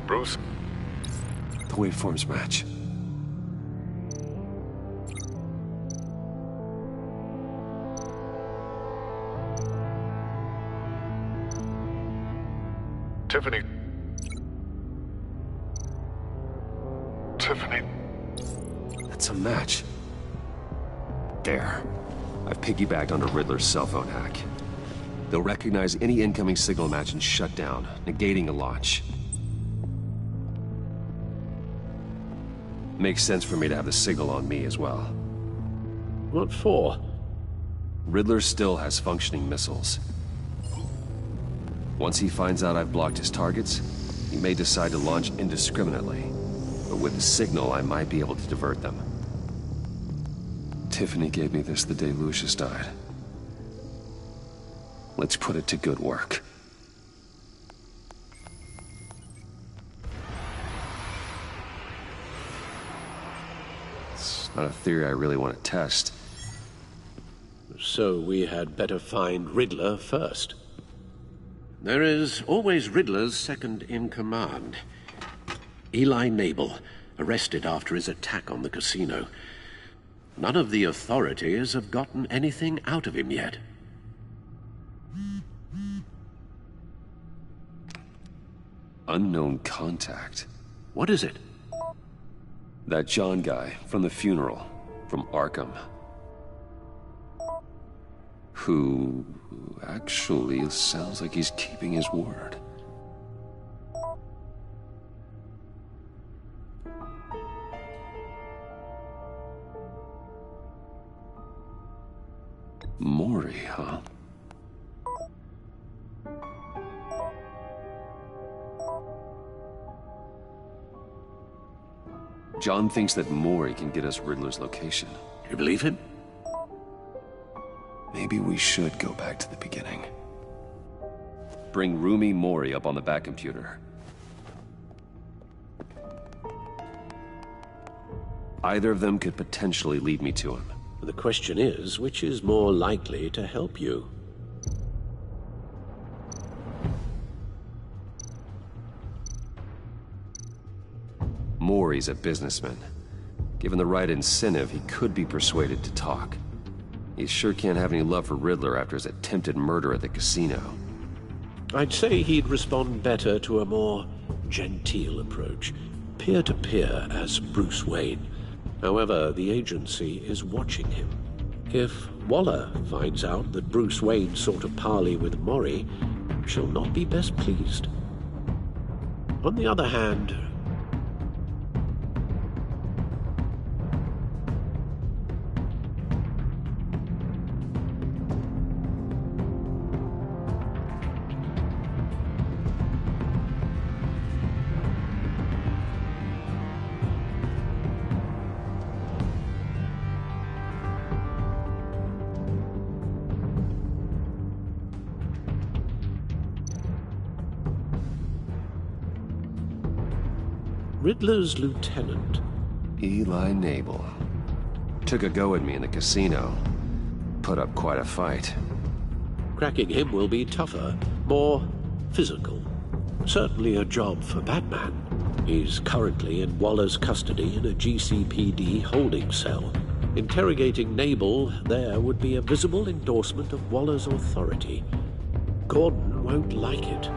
Bruce? The waveforms match. Tiffany. Tiffany. That's a match. There. I've piggybacked onto Riddler's cell phone hack. They'll recognize any incoming signal match and shut down, negating a launch. Makes sense for me to have the signal on me as well. What for? Riddler still has functioning missiles. Once he finds out I've blocked his targets, he may decide to launch indiscriminately. But with the signal, I might be able to divert them. Tiffany gave me this the day Lucius died. Let's put it to good work. It's not a theory I really want to test. So we had better find Riddler first. There is always Riddler's second-in-command. Eli Nabel, arrested after his attack on the casino. None of the authorities have gotten anything out of him yet. Unknown contact. What is it? That John guy from the funeral, from Arkham. Who actually sounds like he's keeping his word. Maury, huh? John thinks that Maury can get us Riddler's location. You believe him? Maybe we should go back to the beginning. Bring Rumi Maury up on the back computer. Either of them could potentially lead me to him. The question is, which is more likely to help you? Maury's a businessman. Given the right incentive, he could be persuaded to talk. He sure can't have any love for Riddler after his attempted murder at the casino. I'd say he'd respond better to a more genteel approach, peer-to-peer as Bruce Wayne. However, the agency is watching him. If Waller finds out that Bruce Wayne sought a parley with Maury, she'll not be best pleased. On the other hand, Riddler's lieutenant, Eli Nabel, took a go at me in the casino. Put up quite a fight. cracking him will be tougher, more physical. Certainly a job for Batman. He's currently in Waller's custody in a GCPD holding cell. Interrogating Nabel there would be a visible endorsement of Waller's authority. Gordon won't like it.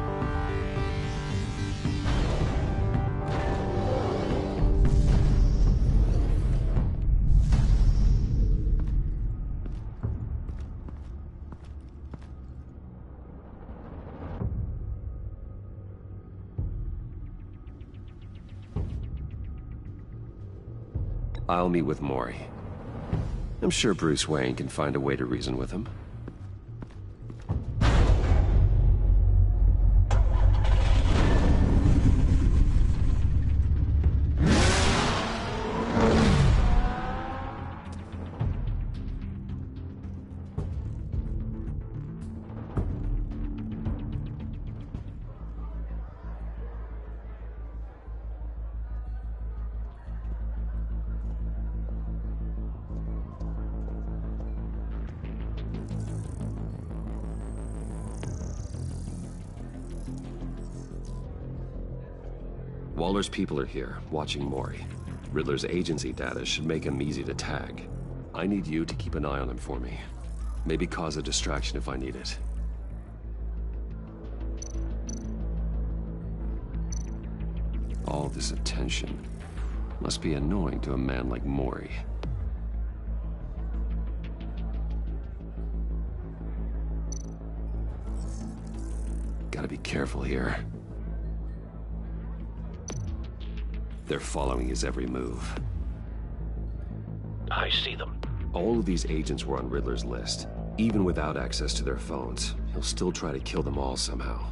I'll meet with Maury. I'm sure Bruce Wayne can find a way to reason with him. Waller's people are here, watching Maury. Riddler's agency data should make him easy to tag. I need you to keep an eye on him for me. Maybe cause a distraction if I need it. All this attention must be annoying to a man like Maury. Gotta be careful here. They're following his every move. I see them. All of these agents were on Riddler's list. Even without access to their phones, he'll still try to kill them all somehow.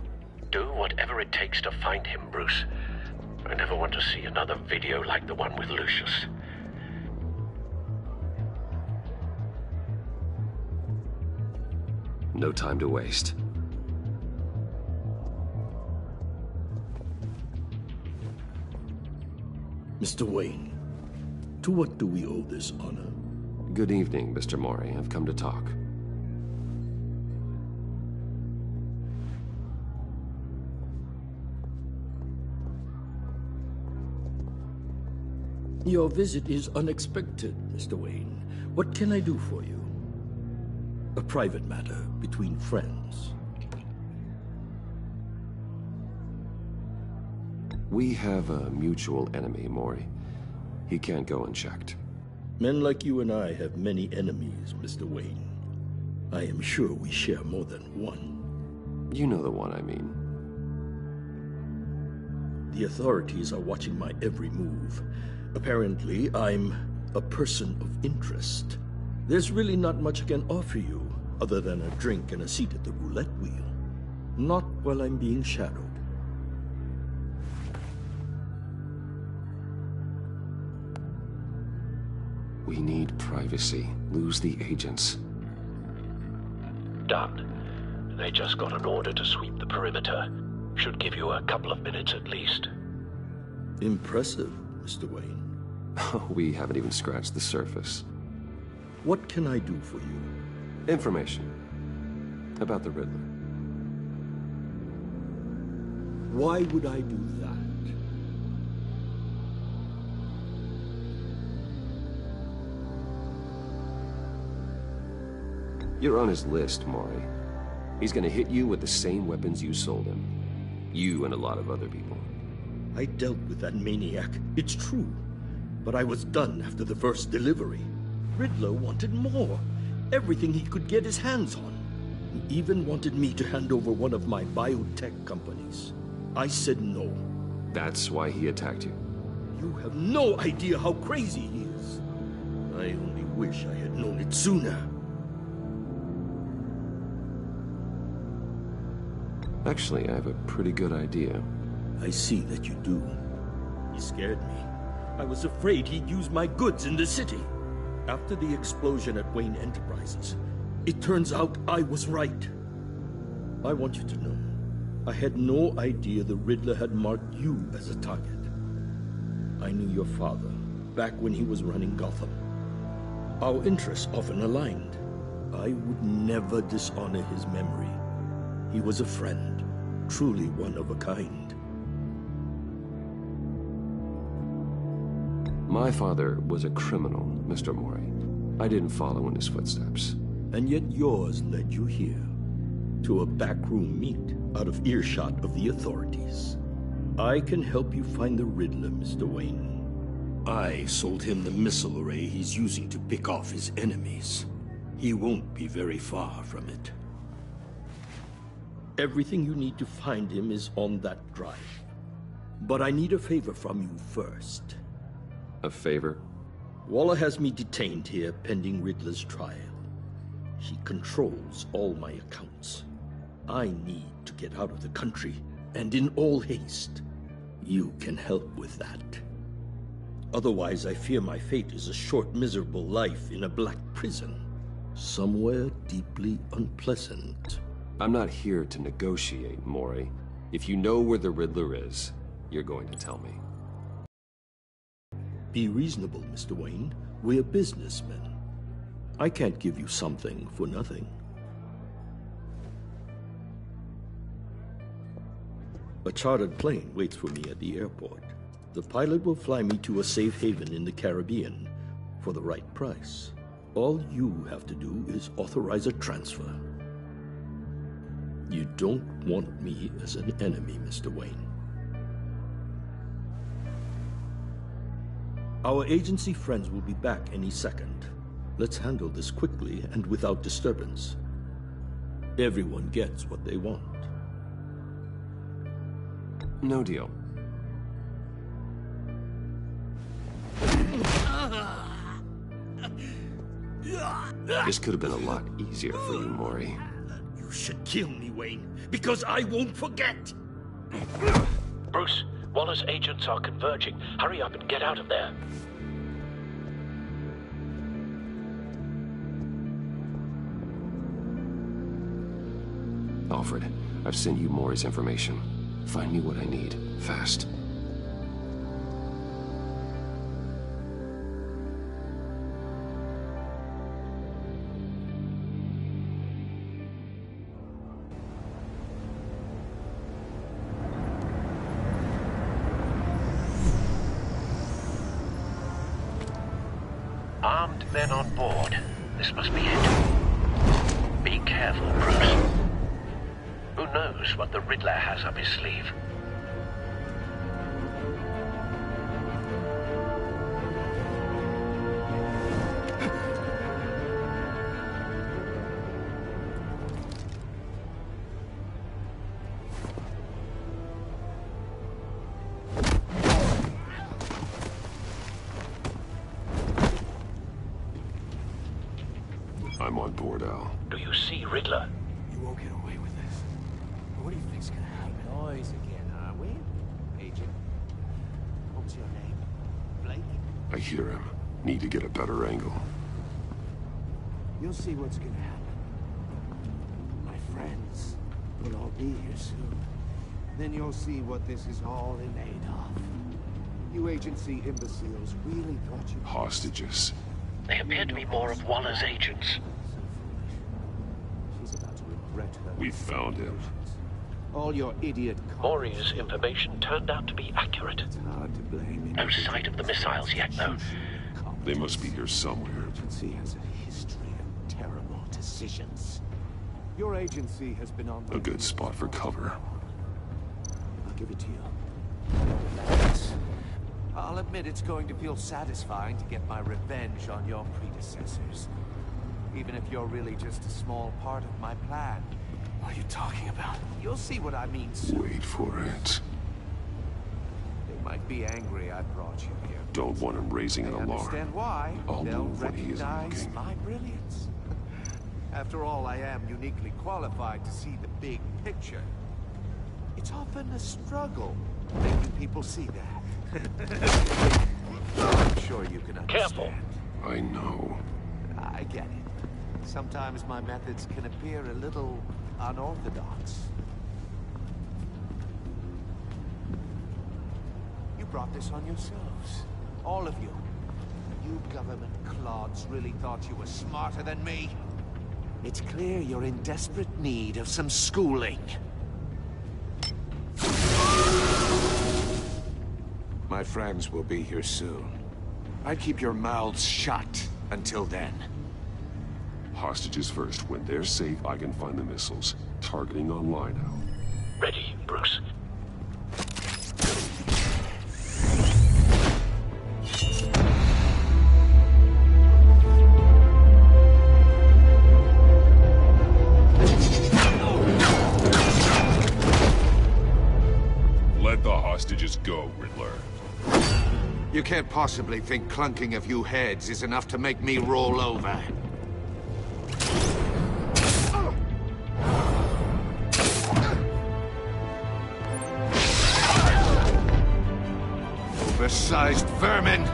Do whatever it takes to find him, Bruce. I never want to see another video like the one with Lucius. No time to waste. Mr. Wayne, to what do we owe this honor? Good evening, Mr. Maury. I've come to talk. Your visit is unexpected, Mr. Wayne. What can I do for you? A private matter between friends. We have a mutual enemy, Maury. He can't go unchecked. Men like you and I have many enemies, Mr. Wayne. I am sure we share more than one. You know the one I mean. The authorities are watching my every move. Apparently, I'm a person of interest. There's really not much I can offer you, other than a drink and a seat at the roulette wheel. Not while I'm being shadowed. We need privacy. Lose the agents. Done. They just got an order to sweep the perimeter. Should give you a couple of minutes at least. Impressive, Mr. Wayne. We haven't even scratched the surface. What can I do for you? Information. About the Riddler. Why would I do that? You're on his list, Maury. He's gonna hit you with the same weapons you sold him. You and a lot of other people. I dealt with that maniac, it's true. But I was done after the first delivery. Riddler wanted more. Everything he could get his hands on. He even wanted me to hand over one of my biotech companies. I said no. That's why he attacked you? You have no idea how crazy he is. I only wish I had known it sooner. Actually, I have a pretty good idea. I see that you do. He scared me. I was afraid he'd use my goods in the city. After the explosion at Wayne Enterprises, it turns out I was right. I want you to know, I had no idea the Riddler had marked you as a target. I knew your father back when he was running Gotham. Our interests often aligned. I would never dishonor his memory. He was a friend, truly one of a kind. My father was a criminal, Mr. Maury. I didn't follow in his footsteps. And yet yours led you here, to a backroom meet out of earshot of the authorities. I can help you find the Riddler, Mr. Wayne. I sold him the missile array he's using to pick off his enemies. He won't be very far from it. Everything you need to find him is on that drive. But I need a favor from you first. A favor? Waller has me detained here pending Riddler's trial. He controls all my accounts. I need to get out of the country, and in all haste. You can help with that. Otherwise, I fear my fate is a short, miserable life in a black prison. Somewhere deeply unpleasant. I'm not here to negotiate, Mori. If you know where the Riddler is, you're going to tell me. Be reasonable, Mr. Wayne. We're businessmen. I can't give you something for nothing. A chartered plane waits for me at the airport. The pilot will fly me to a safe haven in the Caribbean for the right price. All you have to do is authorize a transfer. You don't want me as an enemy, Mr. Wayne. Our agency friends will be back any second. Let's handle this quickly and without disturbance. Everyone gets what they want. No deal. This could have been a lot easier for you, Mori. You should kill me, Wayne, because I won't forget! Bruce, Waller's agents are converging. Hurry up and get out of there. Alfred, I've sent you Mori's information. Find me what I need, fast. Armed men on board. This must be it. Be careful, Bruce. Who knows what the Riddler has up his sleeve? I'm on board, Al. Do you see Riddler? You won't get away with this. What do you think's gonna happen? Noise again, are we? Agent. What's your name? Blake? I hear him. Need to get a better angle. You'll see what's gonna happen. My friends will all be here soon. Then you'll see what this is all in aid of. You agency imbeciles really thought you... Hostages. They appear to be more of Waller's agents. She's about to regret her... We found him. All your idiot... Mori's information turned out to be accurate. It's hard to blame. No sight of the missiles yet, though. They must be here somewhere. Agency has a history of terrible decisions. Your agency has been on... A good spot for cover. I'll give it to you. I'll admit it's going to feel satisfying to get my revenge on your predecessors. Even if you're really just a small part of my plan. What are you talking about? You'll see what I mean soon. Wait for it. They might be angry I brought you here. Don't want him raising an alarm. Understand why? I'll They'll move when he isn't recognize looking. my brilliance. After all, I am uniquely qualified to see the big picture. It's often a struggle making people see that. I'm sure you can understand. Careful. I know. I get it. Sometimes my methods can appear a little unorthodox. You brought this on yourselves. All of you. You government clods really thought you were smarter than me. It's clear you're in desperate need of some schooling. My friends will be here soon. I'd keep your mouths shut until then. Hostages first. When they're safe, I can find the missiles. Targeting online now. Ready, Bruce. Let the hostages go, Riddler. You can't possibly think clunking a few heads is enough to make me roll over. Oversized vermin!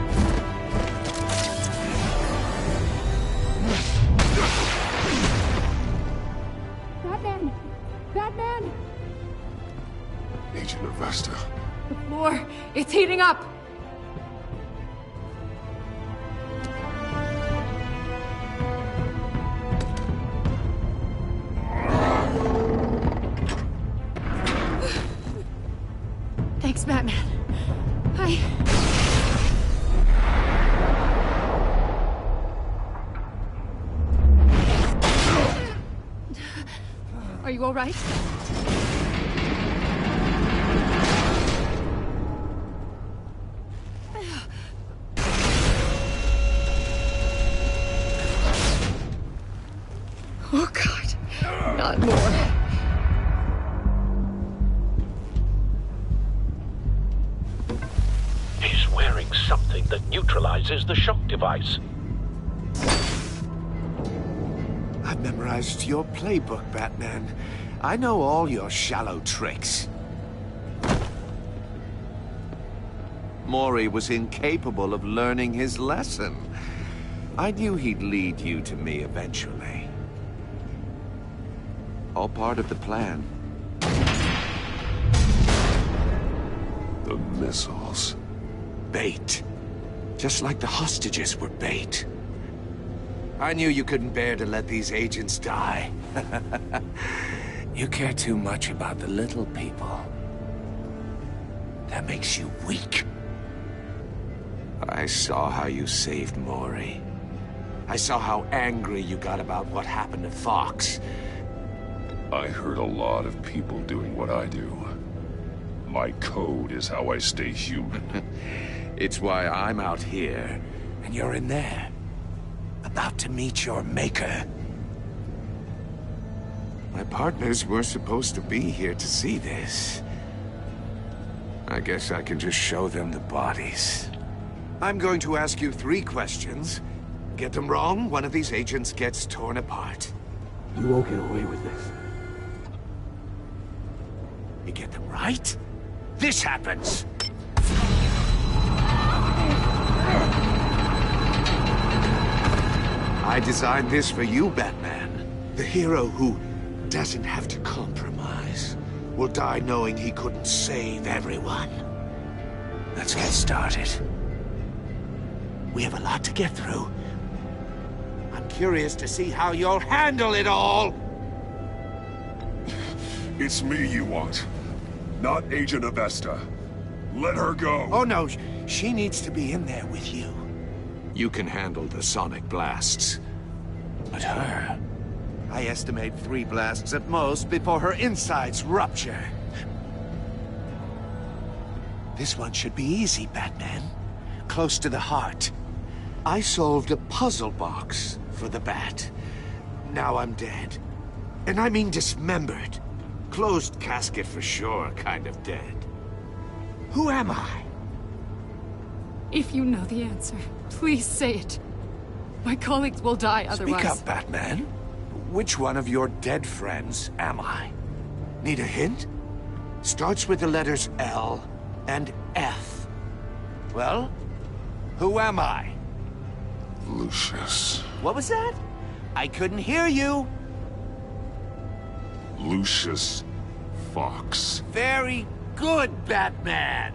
Batman! Batman! Agent Avesta. The floor, it's heating up! Thanks, Batman. Are you all right? Oh, God. Not more. He's wearing something that neutralizes the shock device. I've memorized your playbook, Batman. I know all your shallow tricks. Mori was incapable of learning his lesson. I knew he'd lead you to me eventually. All part of the plan. The missiles. Bait. Just like the hostages were bait. I knew you couldn't bear to let these agents die. You care too much about the little people. That makes you weak. I saw how you saved Mori. I saw how angry you got about what happened to Fox. I heard a lot of people doing what I do. My code is how I stay human. It's why I'm out here, and you're in there. About to meet your maker. My partners were supposed to be here to see this. I guess I can just show them the bodies. I'm going to ask you 3 questions. Get them wrong, one of these agents gets torn apart. You won't get away with this. You get them right, this happens! I designed this for you, Batman. The hero who doesn't have to compromise will die knowing he couldn't save everyone. Let's get started. We have a lot to get through. I'm curious to see how you'll handle it all! It's me you want, not Agent Avesta. Let her go! Oh no, she needs to be in there with you. You can handle the sonic blasts. But her... I estimate 3 blasts at most before her insides rupture. This one should be easy, Batman. Close to the heart. I solved a puzzle box for the Bat. Now I'm dead. And I mean dismembered. Closed casket for sure, kind of dead. Who am I? If you know the answer, please say it. My colleagues will die otherwise. Speak up, Batman. Which one of your dead friends am I? Need a hint? Starts with the letters L and F. Well, who am I? Lucius. What was that? I couldn't hear you. Lucius Fox. Very good, Batman.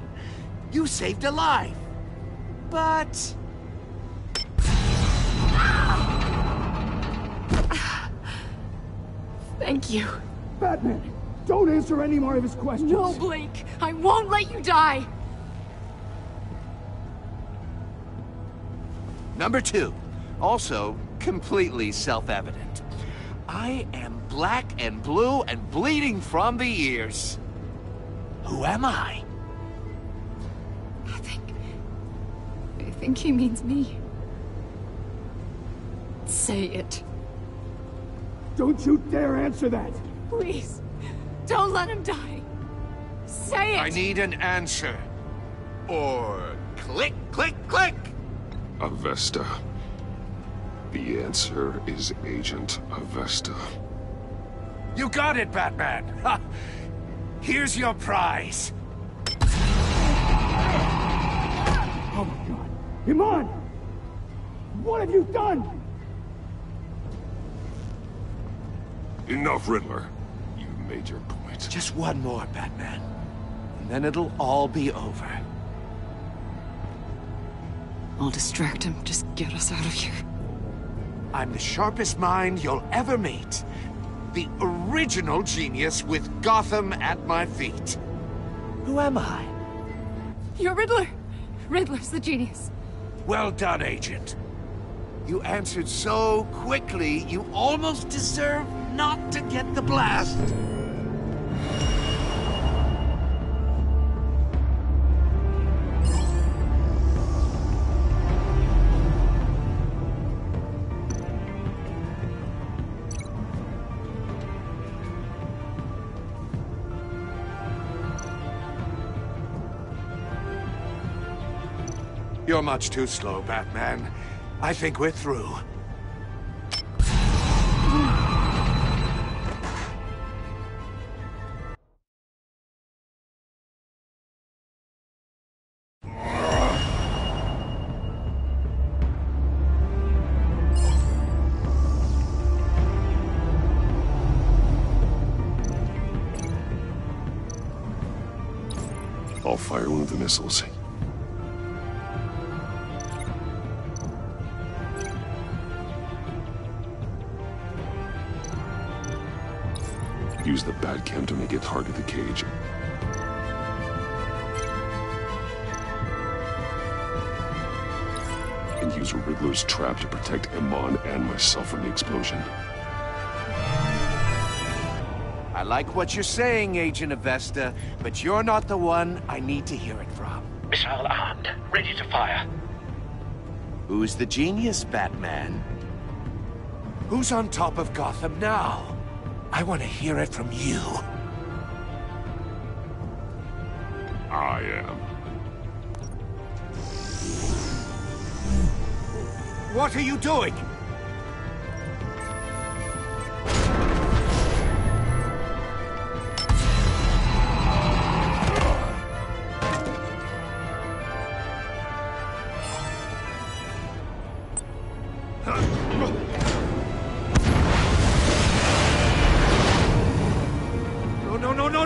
You saved a life. But... Thank you. Batman, don't answer any more of his questions. No, Blake. I won't let you die. Number 2. Also, completely self-evident. I am black and blue and bleeding from the ears. Who am I? I think he means me. Say it. Don't you dare answer that! Please, don't let him die. Say it! I need an answer. Or Click, click, click! Avesta. The answer is Agent Avesta. You got it, Batman! Ha. Here's your prize. Oh my God. Iman! What have you done? Enough, Riddler. You made your point. Just one more, Batman. And then it'll all be over. I'll distract him. Just get us out of here. I'm the sharpest mind you'll ever meet. The original genius with Gotham at my feet. Who am I? You're Riddler. Riddler's the genius. Well done, Agent. You answered so quickly, you almost deserve not to get the blast. You're much too slow, Batman. I think we're through. I'll fire one of the missiles. Use the Batcam to make it target the cage. And use Riddler's trap to protect Iman and myself from the explosion. I like what you're saying, Agent Avesta, but you're not the one I need to hear it from. Missile armed, ready to fire. Who's the genius, Batman? Who's on top of Gotham now? I want to hear it from you. I am. What are you doing?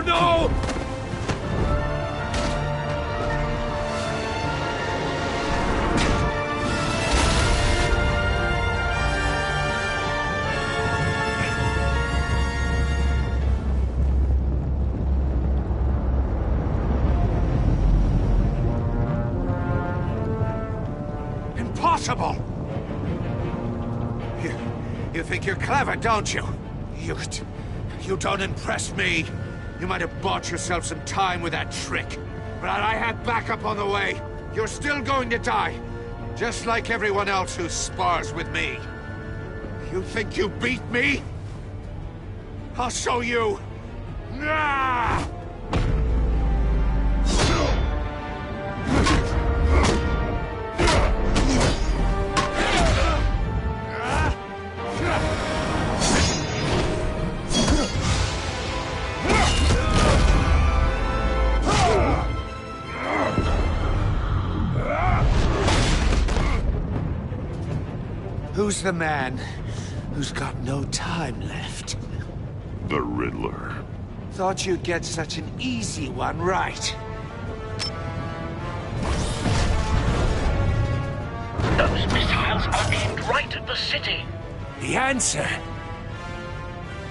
No! Impossible! You think you're clever, don't you? You don't impress me. You might have bought yourself some time with that trick, but I had backup on the way. You're still going to die, just like everyone else who spars with me. You think you beat me? I'll show you. Ah! Who's the man who's got no time left? The Riddler. Thought you'd get such an easy one right. Those missiles are aimed right at the city. The answer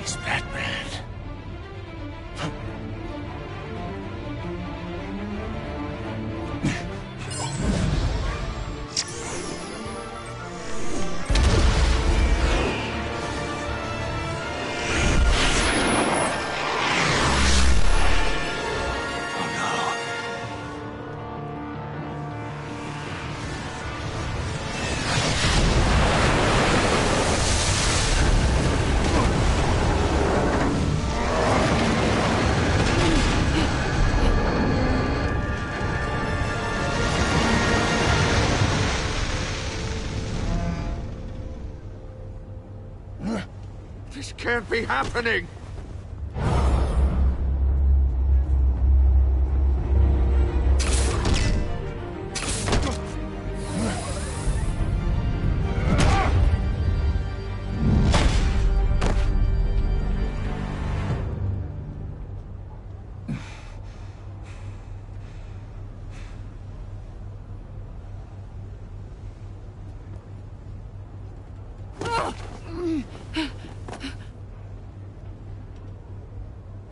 is Batman. can't be happening!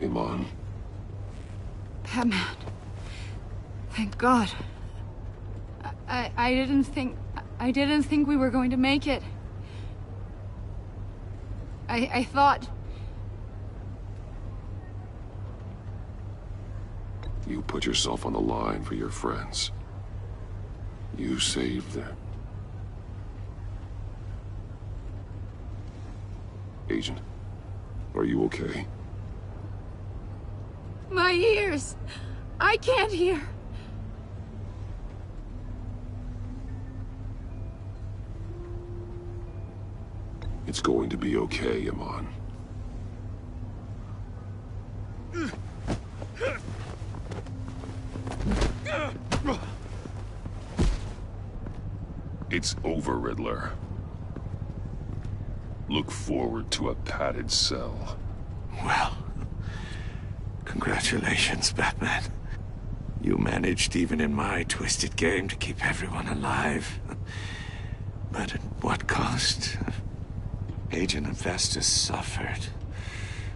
Iman. Batman. Thank God. I didn't think we were going to make it. I thought... You put yourself on the line for your friends. You saved them. Agent, are you okay? My ears! I can't hear! It's going to be okay, Iman. It's over, Riddler. Look forward to a padded cell. Well, congratulations, Batman. You managed, even in my twisted game, to keep everyone alive. But at what cost? Agent Infestus suffered,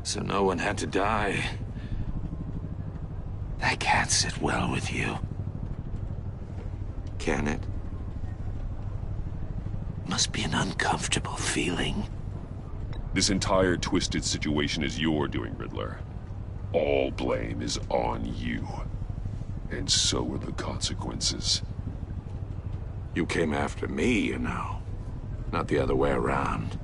so no one had to die. That can't sit well with you. Can it? Must be an uncomfortable feeling. This entire twisted situation is your doing, Riddler. All blame is on you. And so are the consequences. You came after me, you know. Not the other way around.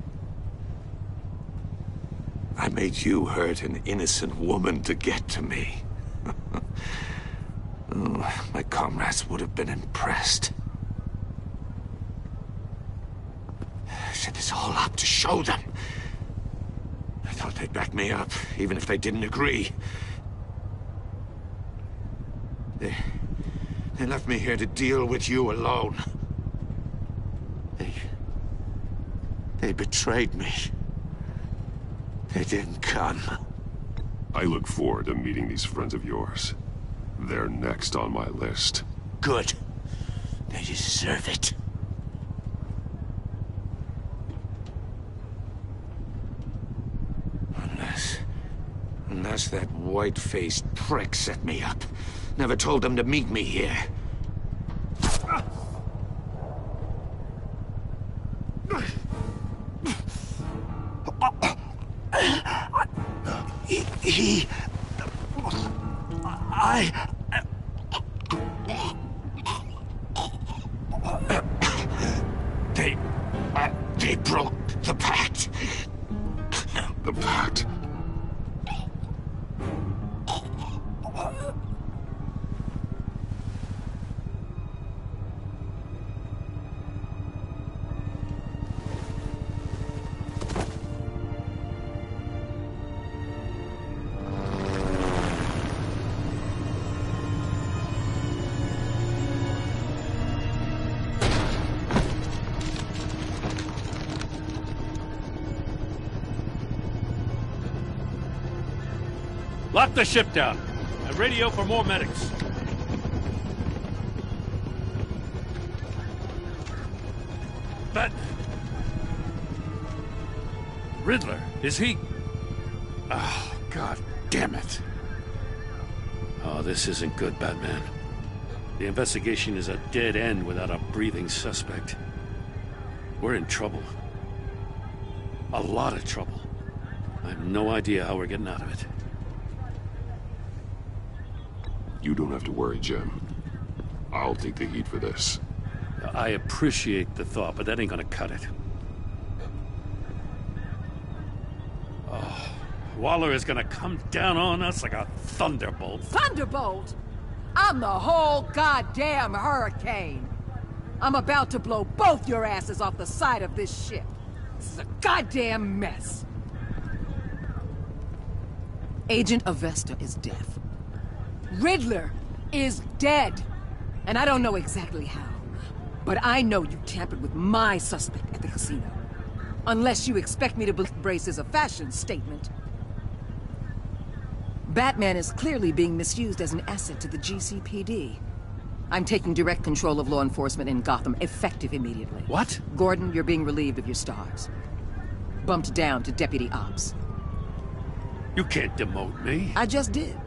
I made you hurt an innocent woman to get to me. Oh, my comrades would have been impressed. I set this all up to show them. I thought they'd back me up, even if they didn't agree. They left me here to deal with you alone. They betrayed me. They didn't come. I look forward to meeting these friends of yours. They're next on my list. Good. They deserve it. Unless that white-faced prick set me up. Never told them to meet me here. They broke the pact. The pact? Lock the ship down and radio for more medics. But... Riddler, is he... Oh, God damn it. Oh, this isn't good, Batman. The investigation is a dead end without a breathing suspect. We're in trouble. A lot of trouble. I have no idea how we're getting out of it. You don't have to worry, Jim. I'll take the heat for this. I appreciate the thought, but that ain't gonna cut it. Oh, Waller is gonna come down on us like a thunderbolt. Thunderbolt? I'm the whole goddamn hurricane. I'm about to blow both your asses off the side of this ship. This is a goddamn mess. Agent Avesta is deaf. Riddler is dead. And I don't know exactly how. But I know you tampered with my suspect at the casino. Unless you expect me to brace as a fashion statement. Batman is clearly being misused as an asset to the GCPD. I'm taking direct control of law enforcement in Gotham, effective immediately. What? Gordon, you're being relieved of your stars. Bumped down to Deputy Ops. You can't demote me. I just did.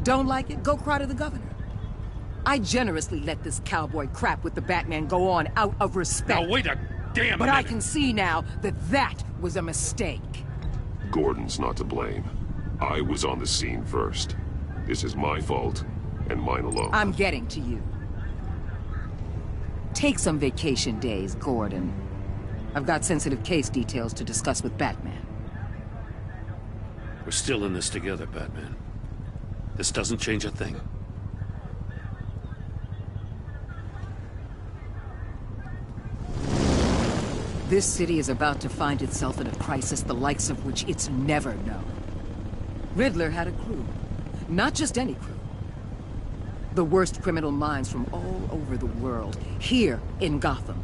Don't like it? Go cry to the governor. I generously let this cowboy crap with the Batman go on out of respect. Now wait a damn minute. But I can see now that that was a mistake. Gordon's not to blame. I was on the scene first. This is my fault, and mine alone. I'm getting to you. Take some vacation days, Gordon. I've got sensitive case details to discuss with Batman. We're still in this together, Batman. This doesn't change a thing. This city is about to find itself in a crisis the likes of which it's never known. Riddler had a crew. Not just any crew. The worst criminal minds from all over the world, here in Gotham.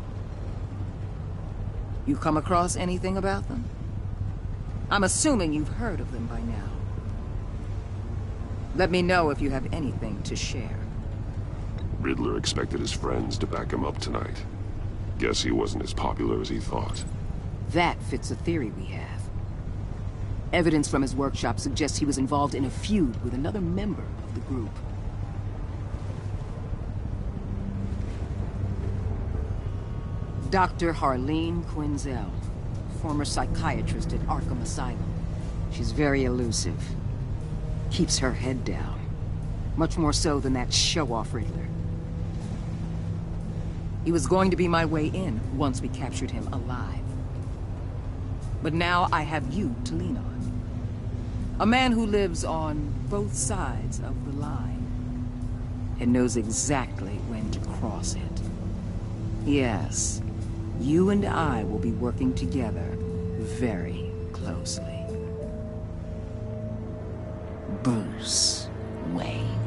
You come across anything about them? I'm assuming you've heard of them by now. Let me know if you have anything to share. Riddler expected his friends to back him up tonight. Guess he wasn't as popular as he thought. That fits a theory we have. Evidence from his workshop suggests he was involved in a feud with another member of the group. Dr. Harleen Quinzel, former psychiatrist at Arkham Asylum. She's very elusive. Keeps her head down. Much more so than that show-off Riddler. He was going to be my way in once we captured him alive. But now I have you to lean on. A man who lives on both sides of the line and knows exactly when to cross it. Yes, you and I will be working together very closely. Bruce Wayne.